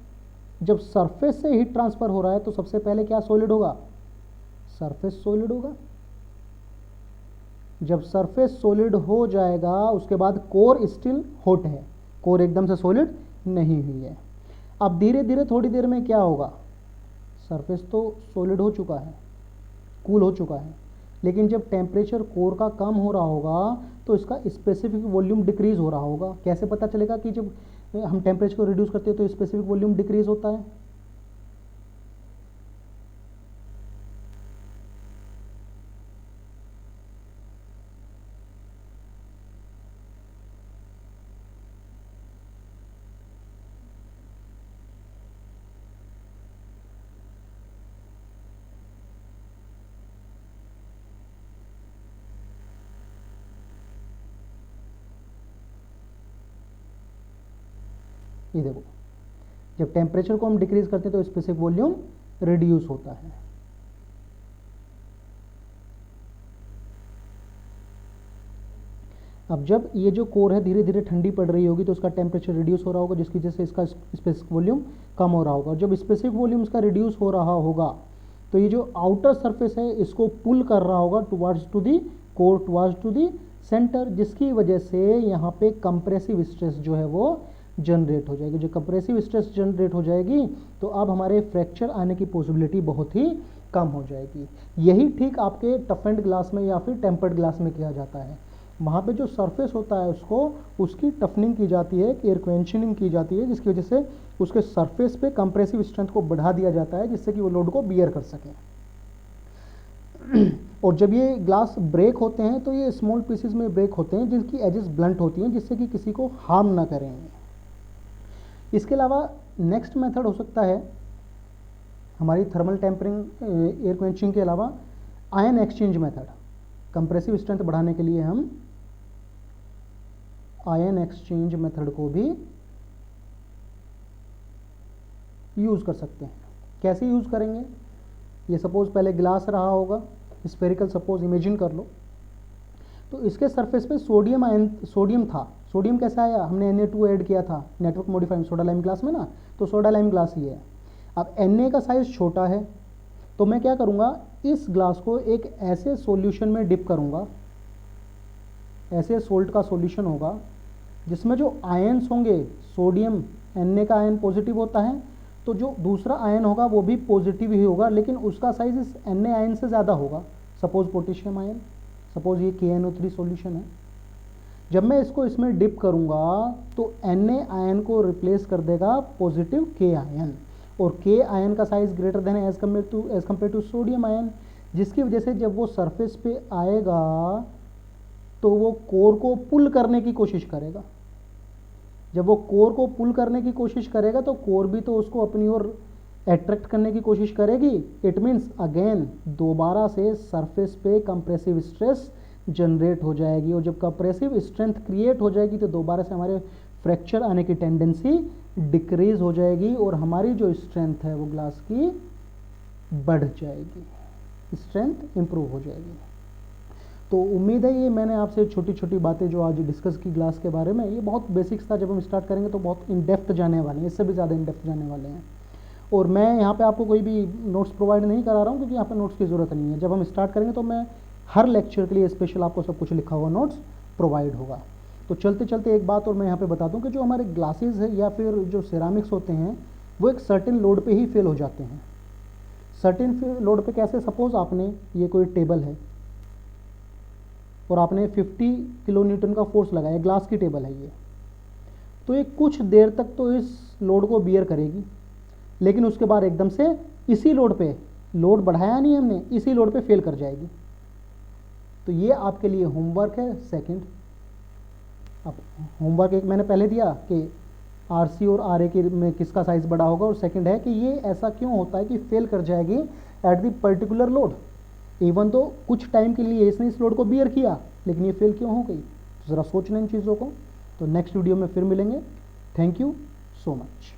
जब सरफेस से हीट ट्रांसफ़र हो रहा है तो सबसे पहले क्या सॉलिड होगा, सरफेस सॉलिड होगा। जब सरफेस सॉलिड हो जाएगा उसके बाद कोर स्टिल हॉट है, कोर एकदम से सॉलिड नहीं हुई है। अब धीरे धीरे थोड़ी देर में क्या होगा, सरफेस तो सॉलिड हो चुका है, कूल हो चुका है, लेकिन जब टेम्परेचर कोर का कम हो रहा होगा तो इसका स्पेसिफिक वॉल्यूम डिक्रीज हो रहा होगा। कैसे पता चलेगा कि जब हम टेम्परेचर को रिड्यूस करते हैं तो स्पेसिफिक वॉल्यूम डिक्रीज होता है, ये देखो जब टेम्परेचर को हम डिक्रीज करते हैं तो स्पेसिफिक वॉल्यूम रिड्यूस होता है। अब जब ये जो कोर है धीरे धीरे ठंडी पड़ रही होगी तो उसका टेम्परेचर रिड्यूस हो रहा होगा, जिसकी वजह से इसका स्पेसिफिक वॉल्यूम कम हो रहा होगा। जब स्पेसिफिक वॉल्यूम इसका रिड्यूस हो रहा होगा तो ये जो आउटर सरफेस है इसको पुल कर रहा होगा towards to the core, towards to the centre, जिसकी वजह से यहाँ पे कंप्रेसिव स्ट्रेस जो है वो जनरेट हो जाएगी। जो कंप्रेसिव स्ट्रेस जनरेट हो जाएगी तो अब हमारे फ्रैक्चर आने की पॉसिबिलिटी बहुत ही कम हो जाएगी। यही ठीक आपके टफेंड ग्लास में या फिर टेम्पर्ड ग्लास में किया जाता है। वहाँ पे जो सरफेस होता है उसकी टफनिंग की जाती है, एयर क्वेंशनिंग की जाती है, जिसकी वजह से उसके सरफेस पे कंप्रेसिव स्ट्रेंथ को बढ़ा दिया जाता है जिससे कि वो लोड को बियर कर सके। और जब ये ग्लास ब्रेक होते हैं तो ये स्मॉल पीसेस में ब्रेक होते हैं जिनकी एजेस ब्लंट होती हैं जिससे कि किसी को हार्म ना करें। इसके अलावा नेक्स्ट मेथड हो सकता है हमारी थर्मल टेम्परिंग, एयर क्वेंचिंग के अलावा ion exchange method. Compressive strength बढ़ाने के लिए हम आयन एक्सचेंज मेथड को भी यूज कर सकते हैं। कैसे यूज करेंगे? ये सपोज पहले ग्लास रहा होगा, स्फेरिकल सपोज इमेजिन कर लो, तो इसके सरफेस पे सोडियम था। सोडियम कैसा आया? हमने Na2 ऐड किया था network modifying soda lime glass में ना, तो सोडा लाइम ग्लास ही है। अब Na का साइज छोटा है तो मैं क्या करूँगा, इस ग्लास को एक ऐसे सॉल्यूशन में डिप करूँगा, ऐसे सोल्ट का सॉल्यूशन होगा जिसमें जो आयन्स होंगे, सोडियम Na का आयन पॉजिटिव होता है तो जो दूसरा आयन होगा वो भी पॉजिटिव ही होगा, लेकिन उसका साइज इस Na आयन से ज़्यादा होगा। सपोज पोटेशियम आयन, सपोज ये KNO3 सॉल्यूशन है। जब मैं इसको इसमें डिप करूँगा तो Na आयन को रिप्लेस कर देगा पॉजिटिव K आयन, और K आयन का size greater than as compare to sodium ion, जिसकी वजह से जब वो सरफेस पे आएगा तो वो कोर को पुल करने की कोशिश करेगा। जब वो कोर को पुल करने की कोशिश करेगा तो कोर भी तो उसको अपनी ओर अट्रैक्ट करने की कोशिश करेगी। इट मीन्स अगेन दोबारा से सरफेस पे कंप्रेसिव स्ट्रेस जनरेट हो जाएगी, और जब कंप्रेसिव स्ट्रेंथ क्रिएट हो जाएगी तो दोबारा से हमारे फ्रैक्चर आने की टेंडेंसी डिक्रीज हो जाएगी और हमारी जो स्ट्रेंथ है वो ग्लास की बढ़ जाएगी, स्ट्रेंथ इंप्रूव हो जाएगी। तो उम्मीद है ये मैंने आपसे छोटी छोटी बातें जो आज डिस्कस की ग्लास के बारे में, ये बहुत बेसिक्स था। जब हम स्टार्ट करेंगे तो बहुत इन डेप्थ जाने वाले हैं, इससे भी ज़्यादा इन डेप्थ जाने वाले हैं। और मैं यहाँ पे आपको कोई भी नोट्स प्रोवाइड नहीं करा रहा हूँ क्योंकि यहाँ पे नोट्स की ज़रूरत नहीं है। जब हम स्टार्ट करेंगे तो मैं हर लेक्चर के लिए स्पेशल आपको सब कुछ लिखा हुआ नोट्स प्रोवाइड होगा। तो चलते चलते एक बात और मैं यहाँ पे बता दूँ कि जो हमारे ग्लासेस है या फिर जो सिरामिक्स होते हैं वो एक सर्टेन लोड पे ही फेल हो जाते हैं। सर्टेन लोड पे कैसे? सपोज आपने ये कोई टेबल है और आपने 50 किलो न्यूटन का फोर्स लगाया, ग्लास की टेबल है ये, तो ये कुछ देर तक तो इस लोड को बियर करेगी, लेकिन उसके बाद एकदम से इसी लोड पे, लोड बढ़ाया नहीं हमने, इसी लोड पे फेल कर जाएगी। तो ये आपके लिए होमवर्क है। सेकंड, अब होमवर्क एक मैंने पहले दिया कि RC और RA के में किसका साइज बड़ा होगा, और सेकंड है कि ये ऐसा क्यों होता है कि फेल कर जाएगी at the particular load. Even तो कुछ टाइम के लिए इसने इस लोड को बियर किया लेकिन ये फेल क्यों हो गई, तो ज़रा सोचना इन चीज़ों को। तो नेक्स्ट वीडियो में फिर मिलेंगे। Thank you so much.